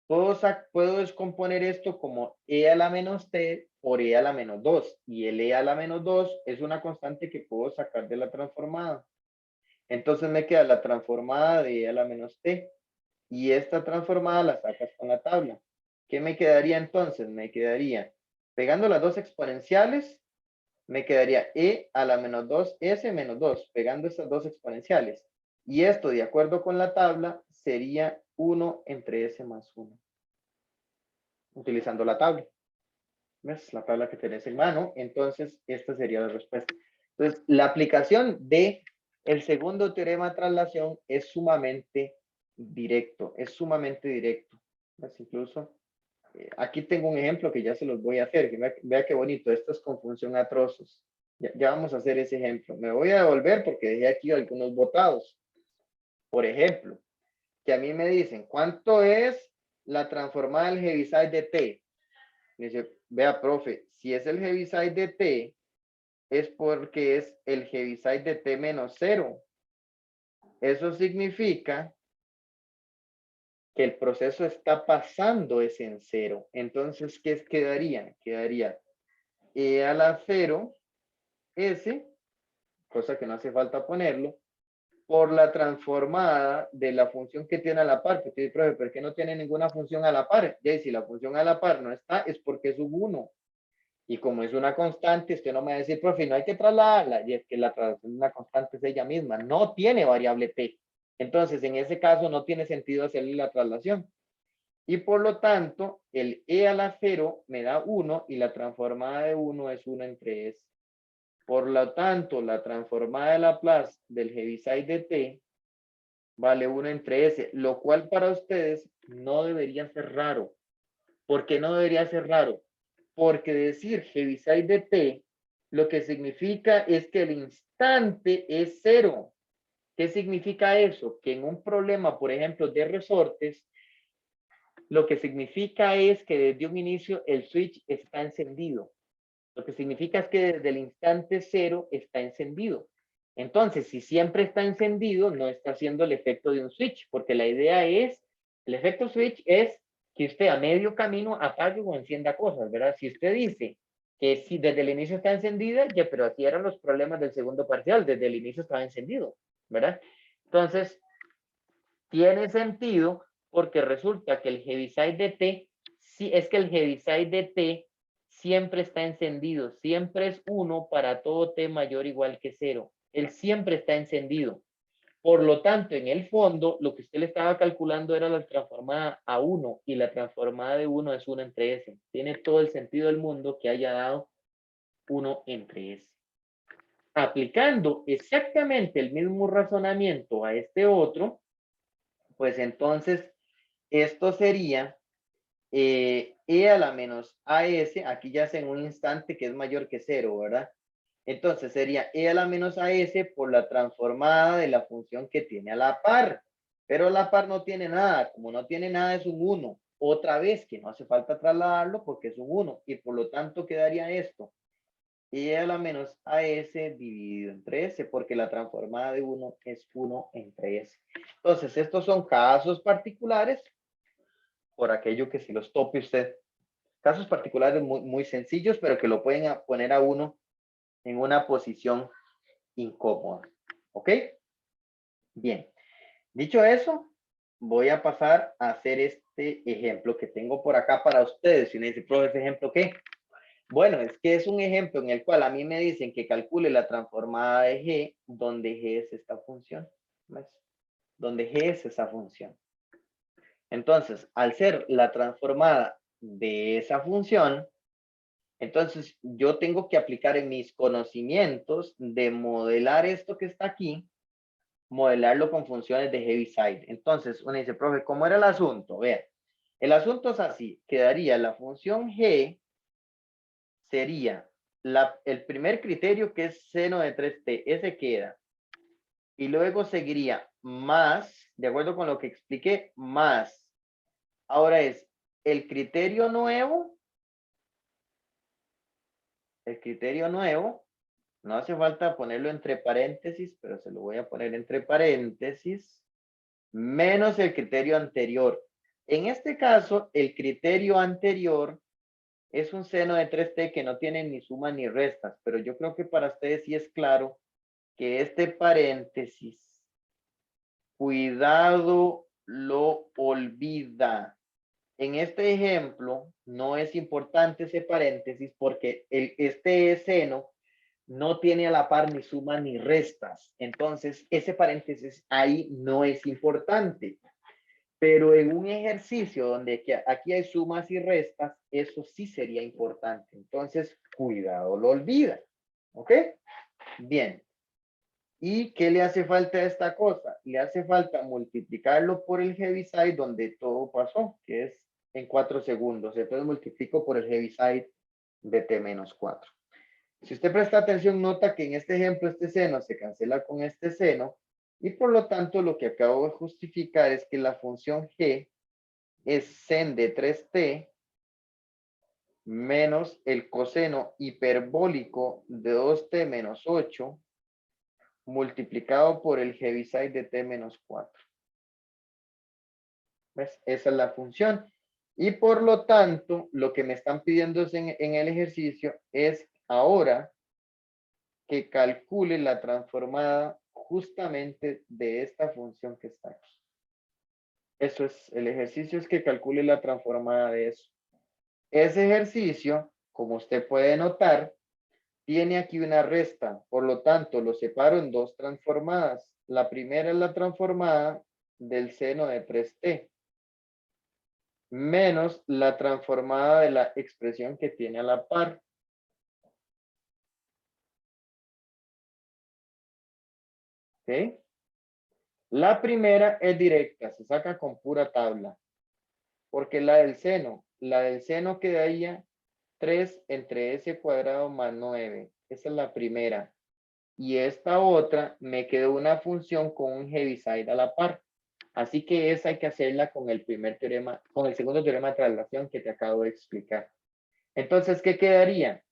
puedo descomponer esto como e a la menos t por e a la menos 2. Y el e a la menos 2 es una constante que puedo sacar de la transformada. Entonces me queda la transformada de e a la menos t. Y esta transformada la sacas con la tabla. ¿Qué me quedaría entonces? Me quedaría, pegando las dos exponenciales, me quedaría e a la menos 2s menos 2, pegando estas dos exponenciales. Y esto, de acuerdo con la tabla, sería 1 entre s más 1. Utilizando la tabla. ¿Ves? La tabla que tenés en mano. Entonces, esta sería la respuesta. Entonces, la aplicación de el segundo teorema de traslación es sumamente directo. Es sumamente directo. ¿Ves? Incluso, aquí tengo un ejemplo que ya se los voy a hacer. Vea qué bonito. Esto es con función a trozos. Ya vamos a hacer ese ejemplo. Me voy a devolver porque dejé aquí algunos botados. Por ejemplo, que a mí me dicen, ¿cuánto es la transformada del Heaviside de T? Me dice, vea, profe, si es el Heaviside de T, es porque es el Heaviside de T menos 0. Eso significa que el proceso está pasando es en 0. Entonces, ¿qué quedaría? Quedaría e a la 0, s, cosa que no hace falta ponerlo, por la transformada de la función que tiene a la par. Que usted dice, profe, ¿por qué no tiene ninguna función a la par? Ya, y si la función a la par no está, es porque es un 1. Y como es una constante, usted no me va a decir, profe, no hay que trasladarla. Y es que la traslación de una constante es ella misma. No tiene variable t. Entonces, en ese caso, no tiene sentido hacerle la traslación. Y por lo tanto, el e a la 0 me da 1 y la transformada de 1 es 1 entre s. Por lo tanto, la transformada de Laplace del Heaviside de t vale 1 entre s, lo cual para ustedes no debería ser raro. ¿Por qué no debería ser raro? Porque decir Heaviside de t lo que significa es que el instante es 0. ¿Qué significa eso? Que en un problema, por ejemplo, de resortes, lo que significa es que desde un inicio el switch está encendido. Lo que significa es que desde el instante 0 está encendido. Entonces, si siempre está encendido, no está haciendo el efecto de un switch, porque la idea es, el efecto switch es que usted a medio camino apague o encienda cosas, ¿verdad? Si usted dice que si desde el inicio está encendida, ya, pero así eran los problemas del segundo parcial, desde el inicio estaba encendido, ¿verdad? Entonces, tiene sentido porque resulta que el Heaviside de T, sí, es que el Heaviside de T siempre está encendido, siempre es 1 para todo T mayor o igual que 0. Él siempre está encendido. Por lo tanto, en el fondo, lo que usted le estaba calculando era la transformada a 1 y la transformada de 1 es 1 entre S. Tiene todo el sentido del mundo que haya dado 1 entre S. Aplicando exactamente el mismo razonamiento a este otro, pues entonces esto sería e a la menos AS, aquí ya es en un instante que es mayor que 0, ¿verdad? Entonces sería e a la menos AS por la transformada de la función que tiene a la par. Pero la par no tiene nada. Como no tiene nada es un 1. Otra vez que no hace falta trasladarlo porque es un 1. Y por lo tanto quedaría esto. E a la menos AS dividido entre S porque la transformada de 1 es 1 entre S. Entonces estos son casos particulares por aquello que si los tope usted. Casos particulares muy, muy sencillos pero que lo pueden poner a uno en una posición incómoda. ¿Ok? Bien. Dicho eso, voy a pasar a hacer este ejemplo que tengo por acá para ustedes. Y me dice, profe, ¿ese ejemplo qué? Bueno, es que es un ejemplo en el cual a mí me dicen que calcule la transformada de G, donde G es esta función. ¿Ves? Donde G es esa función. Entonces, al ser la transformada de esa función, entonces yo tengo que aplicar en mis conocimientos de modelar esto que está aquí, modelarlo con funciones de Heaviside. Entonces, uno dice, profe, ¿cómo era el asunto? Vean, el asunto es así, quedaría la función G, sería el primer criterio que es seno de 3t, ese queda. Y luego seguiría más, de acuerdo con lo que expliqué, más. Ahora es el criterio nuevo, no hace falta ponerlo entre paréntesis, pero se lo voy a poner entre paréntesis, menos el criterio anterior. En este caso, el criterio anterior es un seno de 3t que no tiene ni suma ni restas, pero yo creo que para ustedes sí es claro que este paréntesis, cuidado, lo olvida. En este ejemplo, no es importante ese paréntesis porque este seno no tiene a la par ni suma ni restas. Entonces, ese paréntesis ahí no es importante. Pero en un ejercicio donde aquí hay sumas y restas, eso sí sería importante. Entonces, cuidado, lo olvida. ¿Ok? Bien. ¿Y qué le hace falta a esta cosa? Le hace falta multiplicarlo por el Heaviside donde todo pasó, que es en 4 segundos. Entonces multiplico por el Heaviside de t-4. Si usted presta atención, nota que en este ejemplo este seno se cancela con este seno y por lo tanto lo que acabo de justificar es que la función g es sen de 3t menos el coseno hiperbólico de 2t menos 8 multiplicado por el Heaviside de t-4. ¿Ves? Esa es la función. Y por lo tanto, lo que me están pidiendo en el ejercicio es ahora que calcule la transformada justamente de esta función que está aquí. Eso es, el ejercicio es que calcule la transformada de eso. Ese ejercicio, como usted puede notar, tiene aquí una resta, por lo tanto lo separo en dos transformadas. La primera es la transformada del seno de 3t, menos la transformada de la expresión que tiene a la par. ¿Ok? La primera es directa, se saca con pura tabla, porque la del seno quedaría 3 entre s cuadrado más 9. Esa es la primera. Y esta otra me quedó una función con un Heaviside a la par. Así que esa hay que hacerla con el primer teorema, con el segundo teorema de traslación que te acabo de explicar. Entonces, ¿qué quedaría?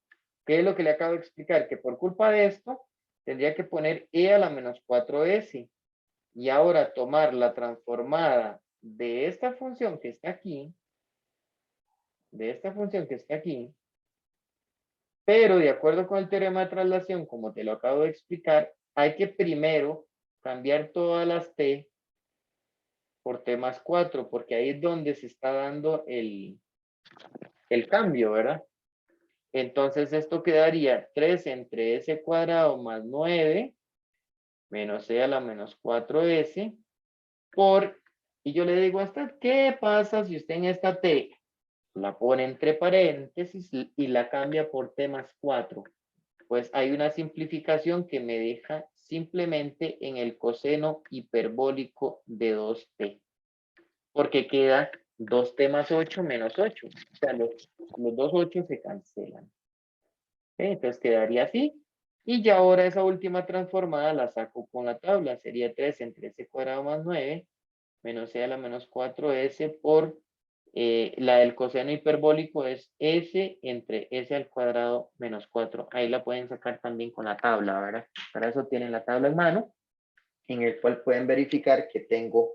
¿Qué es lo que le acabo de explicar? Que por culpa de esto, tendría que poner e a la menos 4s. Y ahora tomar la transformada de esta función que está aquí, pero de acuerdo con el teorema de traslación, como te lo acabo de explicar, hay que primero cambiar todas las t por t más 4, porque ahí es donde se está dando el cambio, ¿verdad? Entonces esto quedaría 3 entre s cuadrado más 9 menos e a la menos 4s por, y yo le digo a usted, ¿qué pasa si usted en esta t la pone entre paréntesis y la cambia por t más 4? Pues hay una simplificación que me deja simplemente en el coseno hiperbólico de 2t, porque queda 2t más 8 menos 8. O sea, los dos 8 se cancelan. Entonces quedaría así. Y ya ahora esa última transformada la saco con la tabla. Sería 3 entre s cuadrado más 9 menos c a la menos 4s por la del coseno hiperbólico es s entre s al cuadrado menos 4. Ahí la pueden sacar también con la tabla, ¿verdad? Para eso tienen la tabla en mano, en el cual pueden verificar que tengo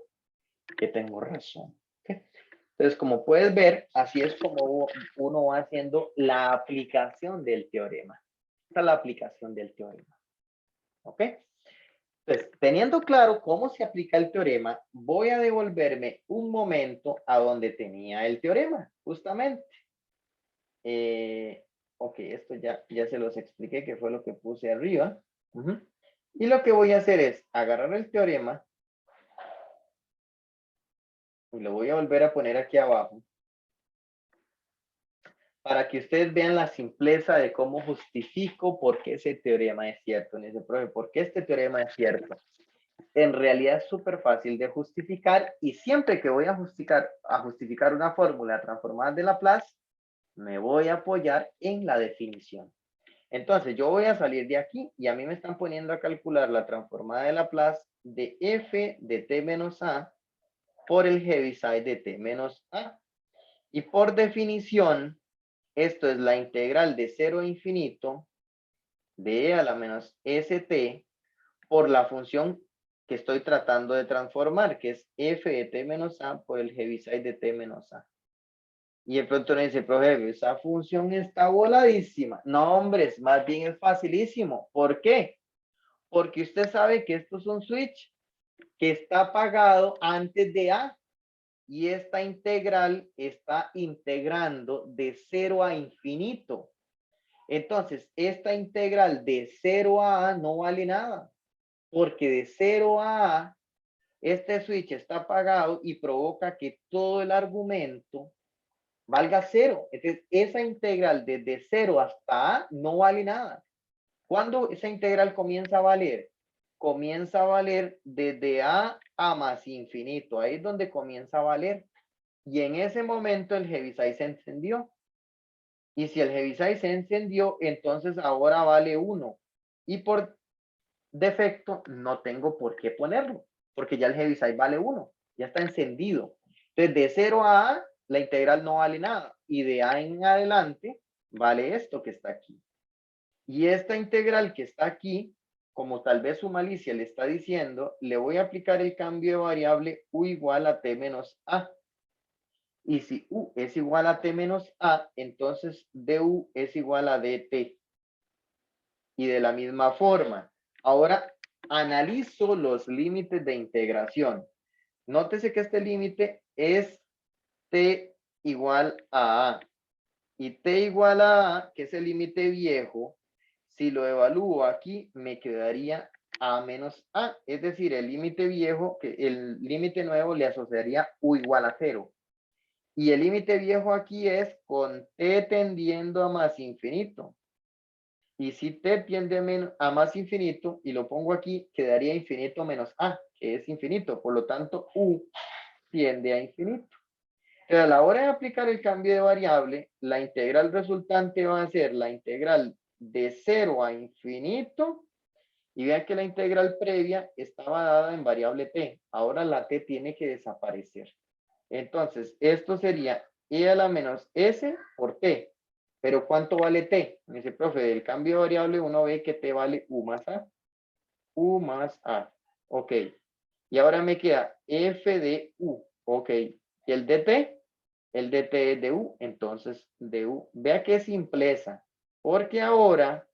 razón. ¿Okay? Entonces, como puedes ver, así es como uno va haciendo la aplicación del teorema. Esta es la aplicación del teorema. ¿Ok? Entonces, teniendo claro cómo se aplica el teorema, voy a devolverme un momento a donde tenía el teorema, justamente. Ok, esto ya se los expliqué, que fue lo que puse arriba. Y lo que voy a hacer es agarrar el teorema y lo voy a volver a poner aquí abajo para que ustedes vean la simpleza de cómo justifico por qué ese teorema es cierto. Me dice, profe, ¿por qué este teorema es cierto? En realidad es súper fácil de justificar y siempre que voy a justificar una fórmula transformada de Laplace, me voy a apoyar en la definición. Entonces, yo voy a salir de aquí y a mí me están poniendo a calcular la transformada de Laplace de f de t menos a por el Heaviside de t menos a. Y por definición, esto es la integral de 0 a infinito de e a la menos st por la función que estoy tratando de transformar, que es f de t menos a por el Heaviside de t menos a. Y de pronto me dice, profe, esa función está voladísima. No, hombre, más bien es facilísimo. ¿Por qué? Porque usted sabe que esto es un switch que está apagado antes de A. Y esta integral está integrando de 0 a infinito. Entonces, esta integral de 0 a no vale nada, porque de 0 a este switch está apagado y provoca que todo el argumento valga 0. Entonces, esa integral desde 0 hasta a no vale nada. ¿Cuándo esa integral comienza a valer? Comienza a valer desde a más infinito. Ahí es donde comienza a valer. Y en ese momento el Heaviside se encendió. Y si el Heaviside se encendió, entonces ahora vale 1. Y por defecto no tengo por qué ponerlo, porque ya el Heaviside vale 1. Ya está encendido. Entonces de 0 a la integral no vale nada. Y de a en adelante vale esto que está aquí. Y esta integral que está aquí, como tal vez su malicia le está diciendo, le voy a aplicar el cambio de variable u igual a t menos a. Y si u es igual a t menos a, entonces du es igual a dt. Y de la misma forma, ahora analizo los límites de integración. Nótese que este límite es t igual a a. Y t igual a a, que es el límite viejo, si lo evalúo aquí, me quedaría a menos a. Es decir, el límite viejo, que el límite nuevo le asociaría u igual a 0. Y el límite viejo aquí es con t tendiendo a más infinito. Y si t tiende a más infinito, y lo pongo aquí, quedaría infinito menos a, que es infinito. Por lo tanto, u tiende a infinito. Pero a la hora de aplicar el cambio de variable, la integral resultante va a ser la integral de 0 a infinito. Y vean que la integral previa estaba dada en variable t. Ahora la t tiene que desaparecer. Entonces, esto sería e a la menos s por t. Pero ¿cuánto vale t? Me dice, profe, del cambio de variable uno ve que t vale u más a. U más a. Ok. Y ahora me queda f de u. Ok. ¿Y el dt? El dt es de u. Entonces, de u. Vea qué simpleza. Porque ahora,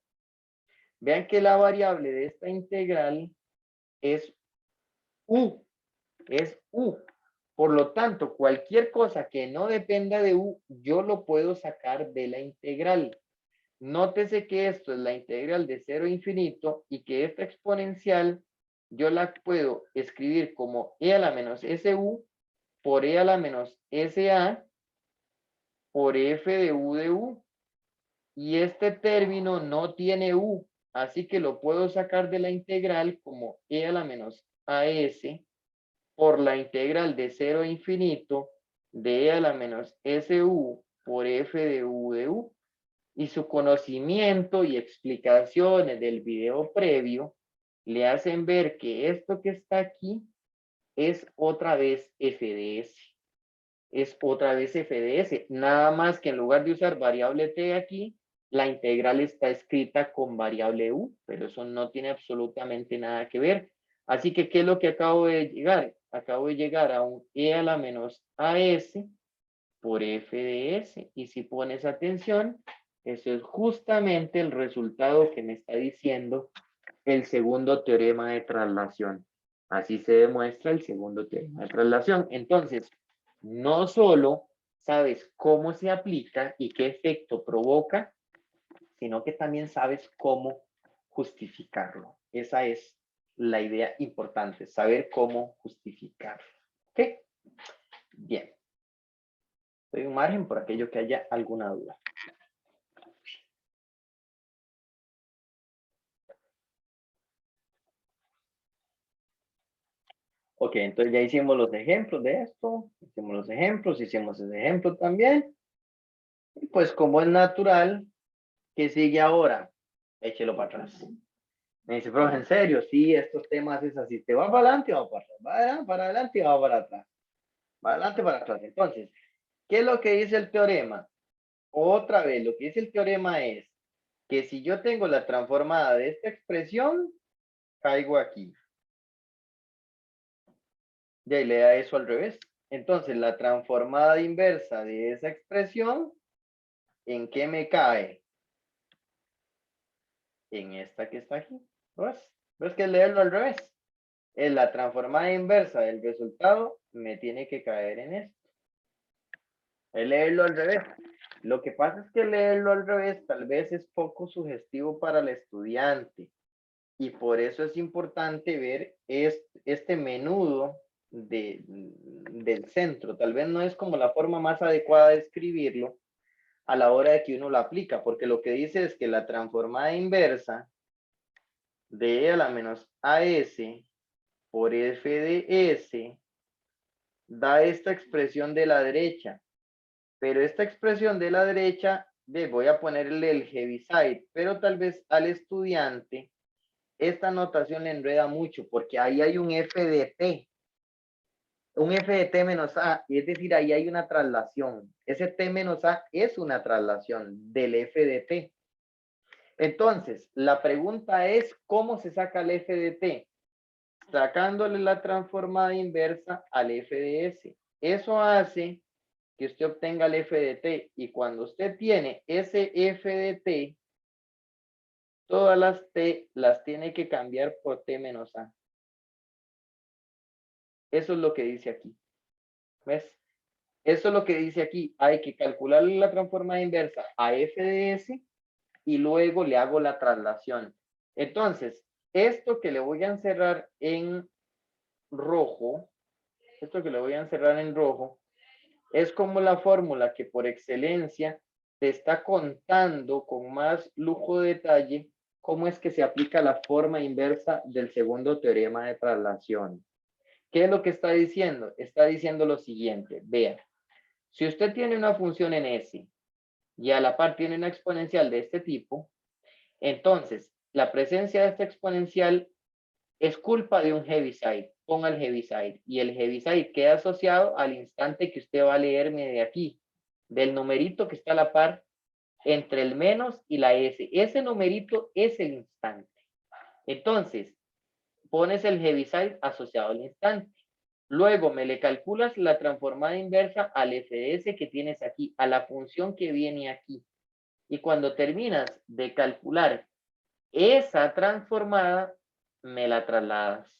vean que la variable de esta integral es u. Es u. Por lo tanto, cualquier cosa que no dependa de u, yo lo puedo sacar de la integral. Nótese que esto es la integral de 0 a infinito y que esta exponencial yo la puedo escribir como e a la menos su por e a la menos sa por f de u. Y este término no tiene u, así que lo puedo sacar de la integral como e a la menos as por la integral de 0 a infinito de E a la menos SU por F de U de U. Y su conocimiento y explicaciones del video previo le hacen ver que esto que está aquí es otra vez f de s. Es otra vez f de s. Nada más que en lugar de usar variable t aquí, la integral está escrita con variable u, pero eso no tiene absolutamente nada que ver. Así que, ¿qué es lo que acabo de llegar? Acabo de llegar a un e a la menos as por f de s. Y si pones atención, eso es justamente el resultado que me está diciendo el segundo teorema de traslación. Así se demuestra el segundo teorema de traslación. Entonces, no solo sabes cómo se aplica y qué efecto provoca, sino que también sabes cómo justificarlo. Esa es la idea importante, saber cómo justificarlo. ¿Ok? Bien. Doy un margen por aquello que haya alguna duda. Ok, entonces ya hicimos los ejemplos de esto, hicimos los ejemplos, hicimos ese ejemplo también. Y pues como es natural, ¿qué sigue ahora? Échelo para atrás. Me dice, profe, en serio, sí, estos temas es así, te va para adelante o va para atrás, va para adelante y va para atrás, va adelante para atrás. Entonces, ¿qué es lo que dice el teorema? Otra vez, lo que dice el teorema es que si yo tengo la transformada de esta expresión, caigo aquí. Y ahí le da eso al revés. Entonces, la transformada inversa de esa expresión, ¿en qué me cae? En esta que está aquí. ¿Ves? ¿Ves que leerlo al revés? Es la transformada inversa del resultado, me tiene que caer en esto. Es leerlo al revés. Lo que pasa es que leerlo al revés tal vez es poco sugestivo para el estudiante. Y por eso es importante ver este menudo del centro. Tal vez no es como la forma más adecuada de escribirlo a la hora de que uno lo aplica, porque lo que dice es que la transformada inversa de E a la menos AS por F de S da esta expresión de la derecha. Pero esta expresión de la derecha, voy a ponerle el Heaviside, pero tal vez al estudiante esta notación le enreda mucho porque ahí hay un f de t. Un f de t menos a, es decir, ahí hay una traslación. Ese t menos a es una traslación del f de t. Entonces, la pregunta es, ¿cómo se saca el f de t? Sacándole la transformada inversa al f de s. Eso hace que usted obtenga el f de t. Y cuando usted tiene ese f de t, todas las t las tiene que cambiar por t menos a. Eso es lo que dice aquí. ¿Ves? Eso es lo que dice aquí. Hay que calcular la transformada inversa a f de s y luego le hago la traslación. Entonces, esto que le voy a encerrar en rojo, es como la fórmula que por excelencia te está contando con más lujo de detalle cómo es que se aplica la forma inversa del segundo teorema de traslación. ¿Qué es lo que está diciendo? Está diciendo lo siguiente, vea, si usted tiene una función en S y a la par tiene una exponencial de este tipo, entonces la presencia de esta exponencial es culpa de un Heaviside. Ponga el Heaviside y el Heaviside queda asociado al instante que usted va a leerme de aquí, del numerito que está a la par entre el menos y la S. Ese numerito es el instante. Entonces, pones el Heaviside asociado al instante. Luego me le calculas la transformada inversa al FS que tienes aquí, a la función que viene aquí. Y cuando terminas de calcular esa transformada, me la trasladas.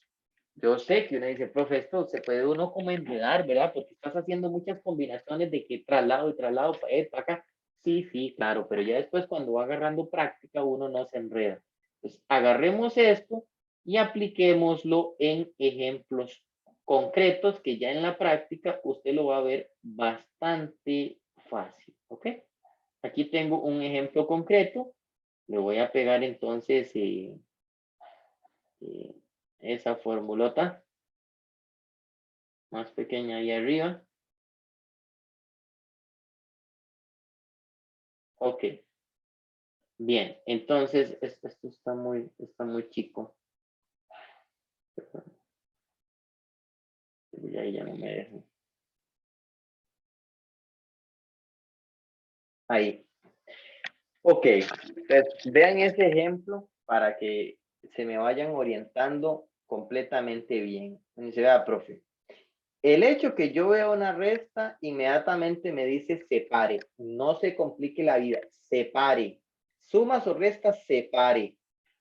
Yo sé que uno dice, profe, esto se puede uno como enredar, ¿verdad? Porque estás haciendo muchas combinaciones de que traslado y traslado para acá. Sí, sí, claro, pero ya después cuando va agarrando práctica uno no se enreda. Entonces, agarremos esto y apliquémoslo en ejemplos concretos que ya en la práctica usted lo va a ver bastante fácil, ¿ok? Aquí tengo un ejemplo concreto. Le voy a pegar entonces esa formulota más pequeña ahí arriba. Ok, bien, entonces esto está muy chico. Y ahí ya no me dejo. Ahí. Ok, entonces vean ese ejemplo para que se me vayan orientando completamente bien. Dice, vea, profe, el hecho que yo vea una resta, inmediatamente me dice separe. No se complique la vida, separe. Sumas o restas, separe.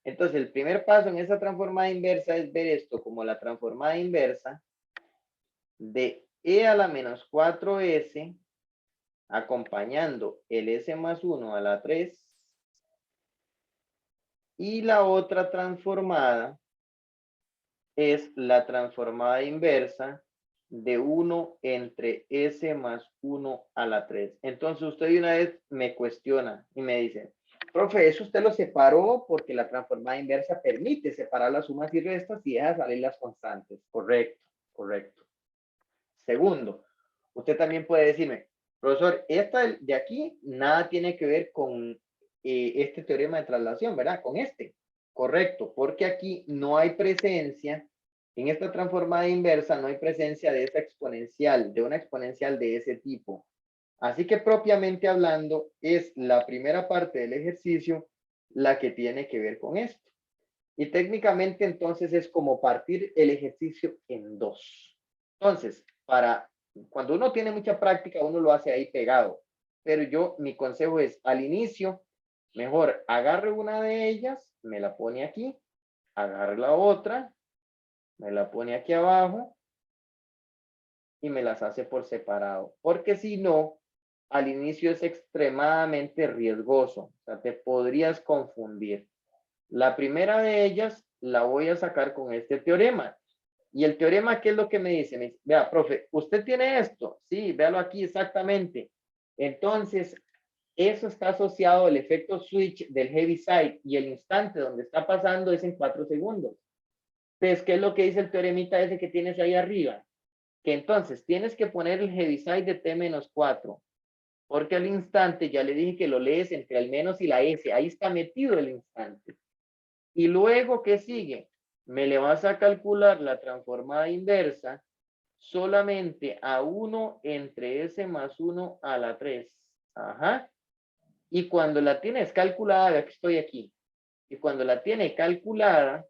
Entonces, el primer paso en esa transformada inversa es ver esto como la transformada inversa de e a la menos 4s acompañando el s más 1 a la 3 y la otra transformada es la transformada inversa de 1 entre s más 1 a la 3. Entonces usted de una vez me cuestiona y me dice, profe, eso usted lo separó porque la transformada inversa permite separar las sumas y restas y deja salir las constantes. Correcto, correcto. Segundo, usted también puede decirme, profesor, esta de aquí nada tiene que ver con este teorema de traslación, ¿verdad? Con este. Correcto, porque aquí no hay presencia, en esta transformada inversa no hay presencia de esa exponencial, de una exponencial de ese tipo. Así que propiamente hablando, es la primera parte del ejercicio la que tiene que ver con esto. Y técnicamente entonces es como partir el ejercicio en dos. Entonces, cuando uno tiene mucha práctica, uno lo hace ahí pegado. Pero mi consejo es, al inicio, mejor agarre una de ellas, me la pone aquí, agarre la otra, me la pone aquí abajo y me las hace por separado. Porque si no, al inicio es extremadamente riesgoso. O sea, te podrías confundir. La primera de ellas la voy a sacar con este teorema. Y el teorema, ¿qué es lo que me dice? Me dice, vea, profe, ¿usted tiene esto? Sí, véalo aquí exactamente. Entonces, eso está asociado al efecto switch del Heaviside y el instante donde está pasando es en 4 segundos. Entonces, ¿qué es lo que dice el teoremita ese que tienes ahí arriba? Que entonces tienes que poner el Heaviside de t-4, porque al instante ya le dije que lo lees entre el menos y la s, ahí está metido el instante. Y luego, ¿qué sigue? Me le vas a calcular la transformada inversa solamente a 1 entre s más 1 a la 3. Ajá. Y cuando la tienes calculada, vea que estoy aquí. Y cuando la tiene calculada,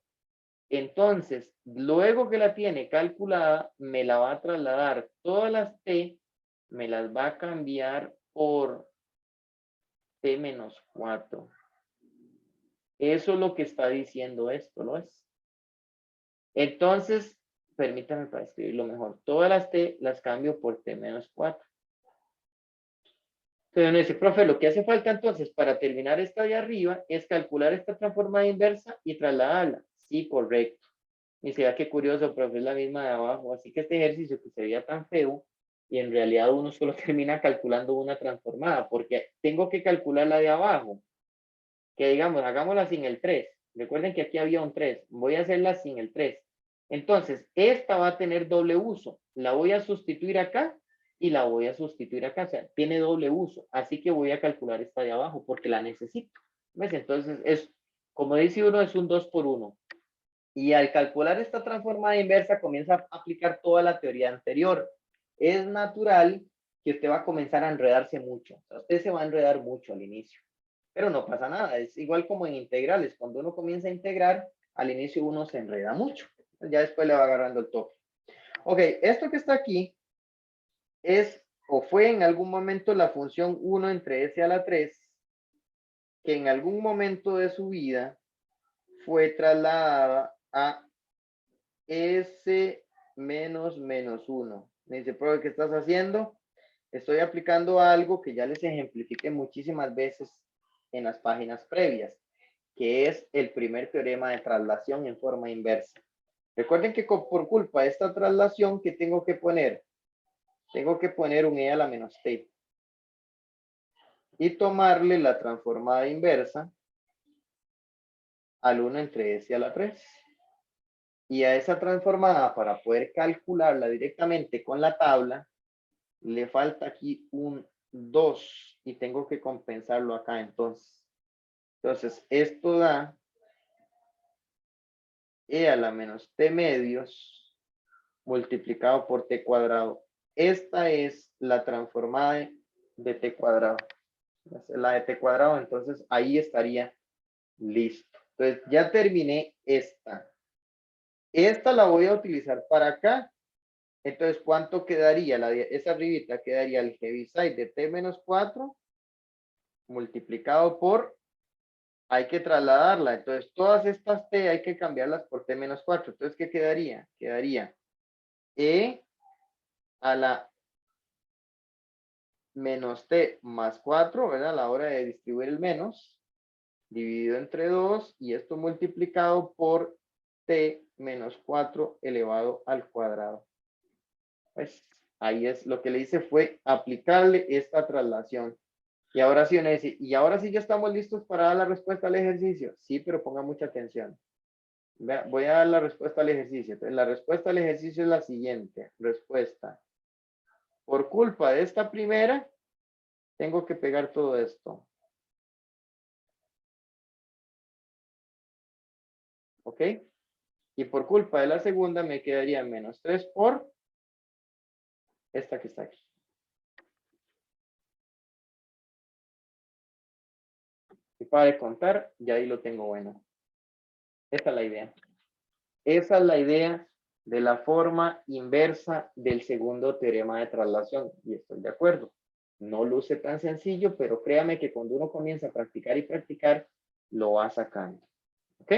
entonces, luego que la tiene calculada, me la va a trasladar todas las t, me las va a cambiar por t-4. Eso es lo que está diciendo esto, ¿no es? Entonces, permítame para escribirlo mejor. Todas las t las cambio por t-4. Entonces me dice, profe, lo que hace falta entonces para terminar esta de arriba es calcular esta transformada inversa y trasladarla. Sí, correcto. Y se vea qué curioso, profe, es la misma de abajo. Así que este ejercicio que se veía tan feo, y en realidad uno solo termina calculando una transformada, porque tengo que calcular la de abajo, que digamos, hagámosla sin el 3. Recuerden que aquí había un 3. Voy a hacerla sin el 3. Entonces, esta va a tener doble uso. La voy a sustituir acá y la voy a sustituir acá. O sea, tiene doble uso. Así que voy a calcular esta de abajo porque la necesito. ¿Ves? Entonces, como dice uno, es un 2 por 1. Y al calcular esta transformada inversa, comienza a aplicar toda la teoría anterior. Es natural que usted va a comenzar a enredarse mucho. O sea, usted se va a enredar mucho al inicio. Pero no pasa nada. Es igual como en integrales. Cuando uno comienza a integrar, al inicio uno se enreda mucho. Ya después le va agarrando el toque. Ok, esto que está aquí es o fue en algún momento la función 1 entre s a la 3, que en algún momento de su vida fue trasladada a s menos menos 1. Me dice, profe, ¿qué estás haciendo? Estoy aplicando algo que ya les ejemplifiqué muchísimas veces en las páginas previas, que es el primer teorema de traslación en forma inversa. Recuerden que por culpa de esta traslación, ¿qué tengo que poner? Tengo que poner un e a la menos t. Y tomarle la transformada inversa al 1 entre s a la 3. Y a esa transformada, para poder calcularla directamente con la tabla, le falta aquí un 2. y tengo que compensarlo acá entonces. Entonces, esto da e a la menos t medios multiplicado por t cuadrado. Esta es la transformada de t cuadrado. La de t cuadrado, entonces ahí estaría listo. Entonces ya terminé esta. Esta la voy a utilizar para acá. Entonces, ¿cuánto quedaría? Esa arribita quedaría el Heaviside de t menos 4 multiplicado por, hay que trasladarla. Entonces, todas estas t hay que cambiarlas por t menos 4. Entonces, ¿qué quedaría? Quedaría e a la menos t más 4, ¿verdad? A la hora de distribuir el menos, dividido entre 2, y esto multiplicado por t menos 4 elevado al cuadrado. Pues ahí es lo que le hice fue aplicarle esta traslación. Y ahora sí, uno dice, y ahora sí ya estamos listos para dar la respuesta al ejercicio. Sí, pero ponga mucha atención. Vea, voy a dar la respuesta al ejercicio. Entonces, la respuesta al ejercicio es la siguiente. Respuesta. Por culpa de esta primera, tengo que pegar todo esto. ¿Ok? Y por culpa de la segunda me quedaría menos 3 por esta que está aquí. Y para de contar, ya ahí lo tengo bueno. Esa es la idea. Esa es la idea de la forma inversa del segundo teorema de traslación. Y estoy de acuerdo. No luce tan sencillo, pero créame que cuando uno comienza a practicar y practicar, lo va sacando. ¿Ok?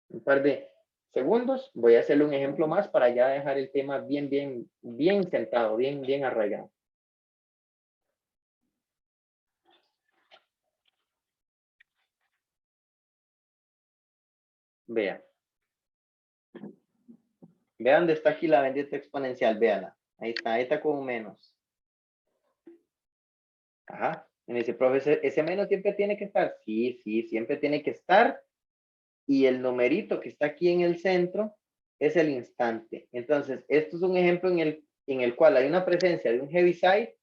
Un par de segundos. Voy a hacerle un ejemplo más para ya dejar el tema bien sentado, bien arraigado. Vean. Vean dónde está aquí la bendita exponencial. Véanla. Ahí está como menos. Ajá. Me dice, profesor, ¿ese menos siempre tiene que estar? Sí, siempre tiene que estar. Y el numerito que está aquí en el centro es el instante. Entonces, esto es un ejemplo en el cual hay una presencia de un Heaviside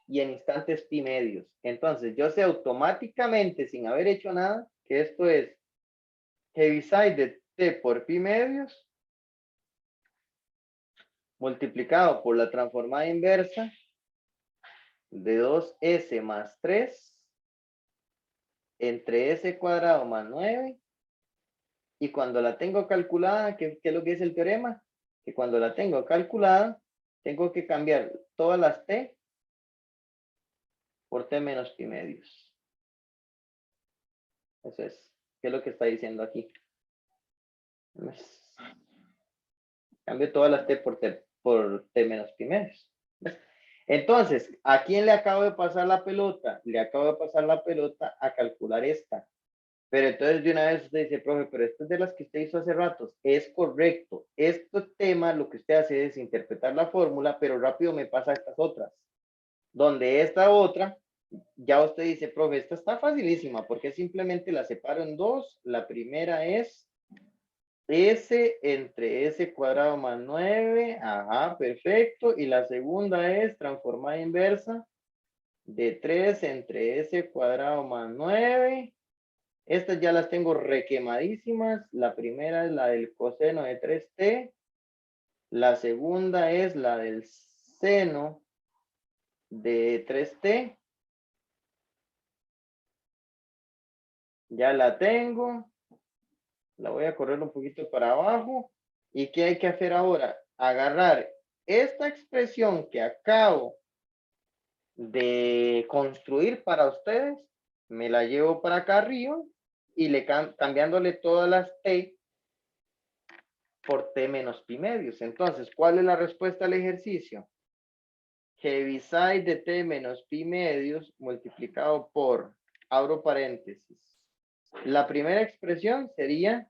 y en instantes pi medios. Entonces, yo sé automáticamente, sin haber hecho nada, que esto es Heaviside de t por pi medios multiplicado por la transformada inversa de 2s más 3 entre s cuadrado más 9. Y cuando la tengo calculada, ¿qué es lo que dice el teorema? Que cuando la tengo calculada, tengo que cambiar todas las t por t menos pi medios. Eso es. ¿Qué es lo que está diciendo aquí? Cambio todas las t por t menos pi medios. Entonces, ¿a quién le acabo de pasar la pelota? Le acabo de pasar la pelota a calcular esta. Pero entonces de una vez usted dice, profe, pero esto es de las que usted hizo hace ratos. Es correcto. Este tema lo que usted hace es interpretar la fórmula, pero rápido me pasa estas otras. Donde esta otra, ya usted dice, profe, esta está facilísima, porque simplemente la separo en dos. La primera es S entre S cuadrado más 9. Ajá, perfecto. Y la segunda es transformada inversa de 3 entre S cuadrado más 9. Estas ya las tengo requemadísimas. La primera es la del coseno de 3t. La segunda es la del seno de 3t. Ya la tengo. La voy a correr un poquito para abajo. ¿Y qué hay que hacer ahora? Agarrar esta expresión que acabo de construir para ustedes. Me la llevo para acá arriba y le cambiándole todas las t por t menos pi medios. Entonces, ¿cuál es la respuesta al ejercicio? Heaviside de t menos pi medios multiplicado por, abro paréntesis. La primera expresión sería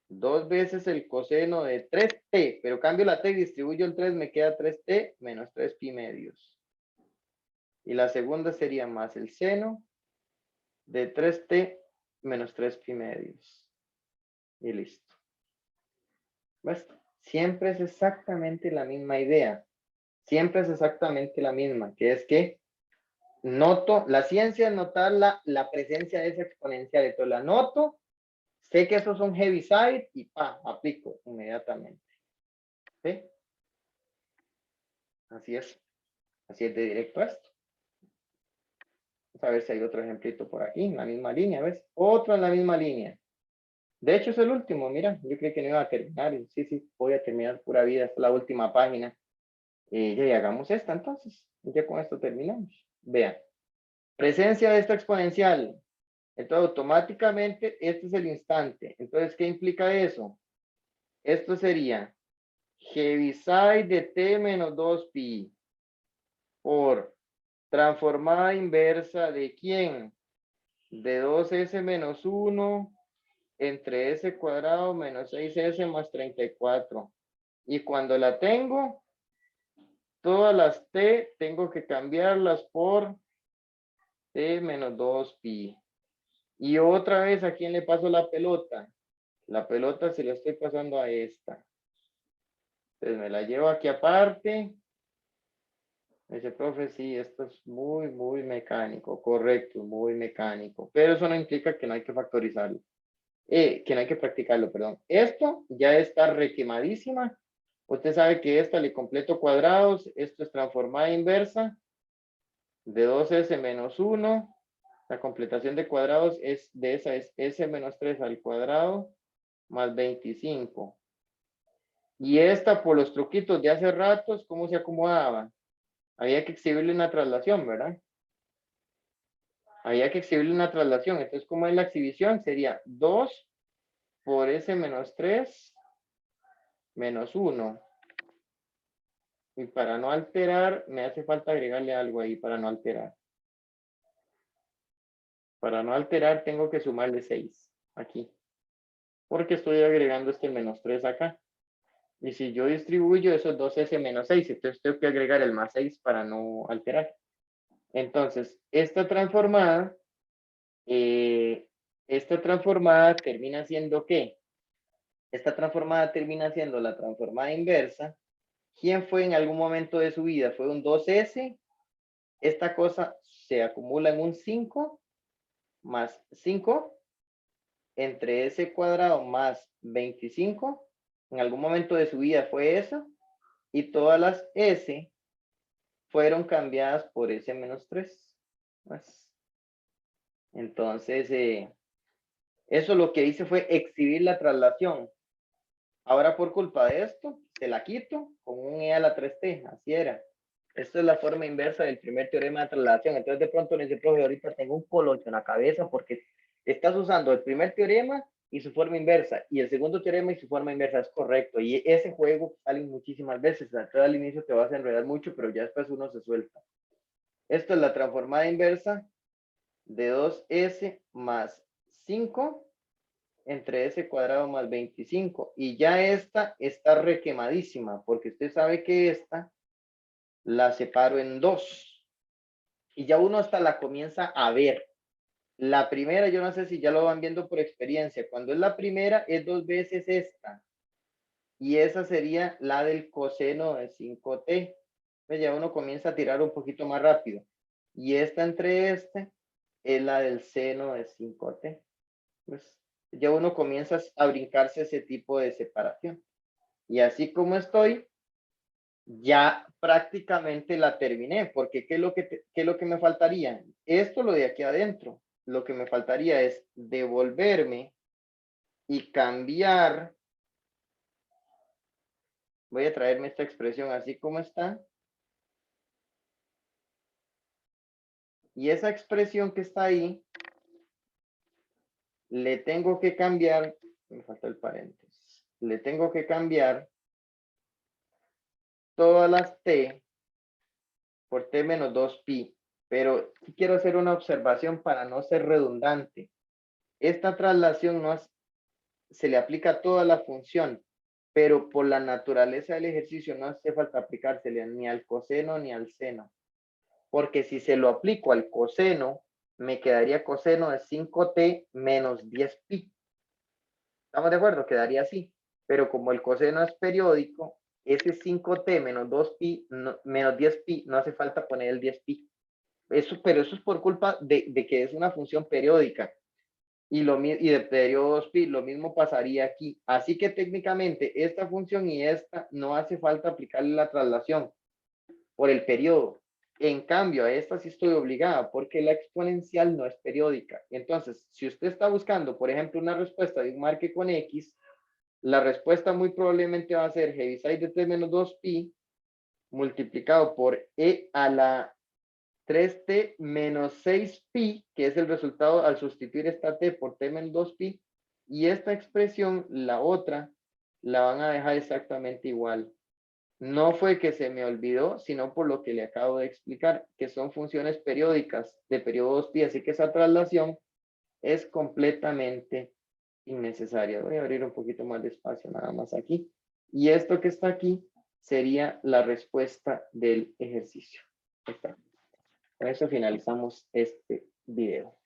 2 veces el coseno de 3t, pero cambio la t y distribuyo el 3, me queda 3t menos 3 pi medios. Y la segunda sería más el seno de 3t menos 3 pi medios. Y listo. ¿Ves? Siempre es exactamente la misma idea. Siempre es exactamente la misma, que es que noto, la ciencia es notar la presencia de esa exponencial. Entonces la noto, sé que esos son Heaviside y aplico inmediatamente. ¿Sí? Así es de directo esto. Vamos a ver si hay otro ejemplito por aquí, en la misma línea, ¿ves? Otro en la misma línea. De hecho es el último, mira, yo creí que no iba a terminar. Sí, voy a terminar pura vida, esta es la última página. Ya hagamos esta entonces, ya con esto terminamos. Vean, presencia de esta exponencial. Entonces automáticamente este es el instante. Entonces, ¿qué implica eso? Esto sería Heaviside de t menos 2pi por transformada inversa de ¿quién? De 2s menos 1 entre s cuadrado menos 6s más 34. Y cuando la tengo, todas las t tengo que cambiarlas por t menos 2pi. Y otra vez, ¿a quién le paso la pelota? La pelota se la estoy pasando a esta. Entonces me la llevo aquí aparte. Me dice, profe, sí, esto es muy mecánico. Correcto, muy mecánico. Pero eso no implica que no hay que factorizarlo. Que no hay que practicarlo, perdón. Esto ya está requemadísima. Usted sabe que esta le completo cuadrados. Esto es transformada inversa de 2s menos 1. La completación de cuadrados es de esa es s menos 3 al cuadrado más 25. Y esta, por los truquitos de hace ratos, ¿cómo se acomodaba? Había que exhibirle una traslación, ¿verdad? Había que exhibirle una traslación. Entonces, ¿cómo es la exhibición? Sería 2 por s menos 3 menos 1. Y para no alterar, me hace falta agregarle algo ahí para no alterar. Para no alterar, tengo que sumarle 6 aquí. Porque estoy agregando este menos 3 acá. Y si yo distribuyo esos 2s menos 6, entonces tengo que agregar el más 6 para no alterar. Entonces, esta transformada termina siendo ¿qué? Esta transformada termina siendo la transformada inversa. ¿Quién fue en algún momento de su vida? Fue un 2s. Esta cosa se acumula en un 5 más 5 entre s cuadrado más 25. En algún momento de su vida fue eso. Y todas las s fueron cambiadas por s menos 3. Entonces, eso lo que hice fue exhibir la traslación. Ahora por culpa de esto, se la quito con un e a la 3t, así era. Esto es la forma inversa del primer teorema de traslación. Entonces de pronto me dice, profe, ahorita tengo un colocho en la cabeza porque estás usando el primer teorema y su forma inversa, y el segundo teorema y su forma inversa. Es correcto, y ese juego sale muchísimas veces. Entonces al inicio te vas a enredar mucho, pero ya después uno se suelta. Esto es la transformada inversa de 2s más 5 entre s cuadrado más 25. Y ya esta está requemadísima, porque usted sabe que esta la separo en 2. Y ya uno hasta la comienza a ver. La primera, yo no sé si ya lo van viendo por experiencia. Cuando es la primera, es 2 veces esta. Y esa sería la del coseno de 5t. Pues ya uno comienza a tirar un poquito más rápido. Y esta entre este es la del seno de 5t. Pues ya uno comienza a brincarse ese tipo de separación. Y así como estoy, ya prácticamente la terminé, porque ¿qué es lo que me faltaría? Esto lo de aquí adentro. Lo que me faltaría es devolverme y cambiar. Voy a traerme esta expresión así como está. Y esa expresión que está ahí, le tengo que cambiar, me falta el paréntesis, le tengo que cambiar todas las t por t menos 2pi. Pero quiero hacer una observación para no ser redundante. Esta traslación no es, se le aplica a toda la función, pero por la naturaleza del ejercicio no hace falta aplicársele ni al coseno ni al seno. Porque si se lo aplico al coseno, me quedaría coseno de 5t menos 10pi. ¿Estamos de acuerdo? Quedaría así. Pero como el coseno es periódico, ese 5t menos 2pi, menos 10pi, no hace falta poner el 10pi. pero eso es por culpa de que es una función periódica. Y de periodos pi, lo mismo pasaría aquí. Así que técnicamente esta función y esta no hace falta aplicarle la traslación por el periodo. En cambio, a esta sí estoy obligada porque la exponencial no es periódica. Entonces, si usted está buscando, por ejemplo, una respuesta de un marque con X, la respuesta muy probablemente va a ser Heaviside de t menos 2pi multiplicado por e a la 3t menos 6pi, que es el resultado al sustituir esta t por t menos 2pi, y esta expresión, la otra, la van a dejar exactamente igual. No fue que se me olvidó, sino por lo que le acabo de explicar, que son funciones periódicas de periodo 2pi, así que esa traslación es completamente innecesaria. Voy a abrir un poquito más de espacio nada más aquí. Y esto que está aquí sería la respuesta del ejercicio. Está. Con eso finalizamos este video.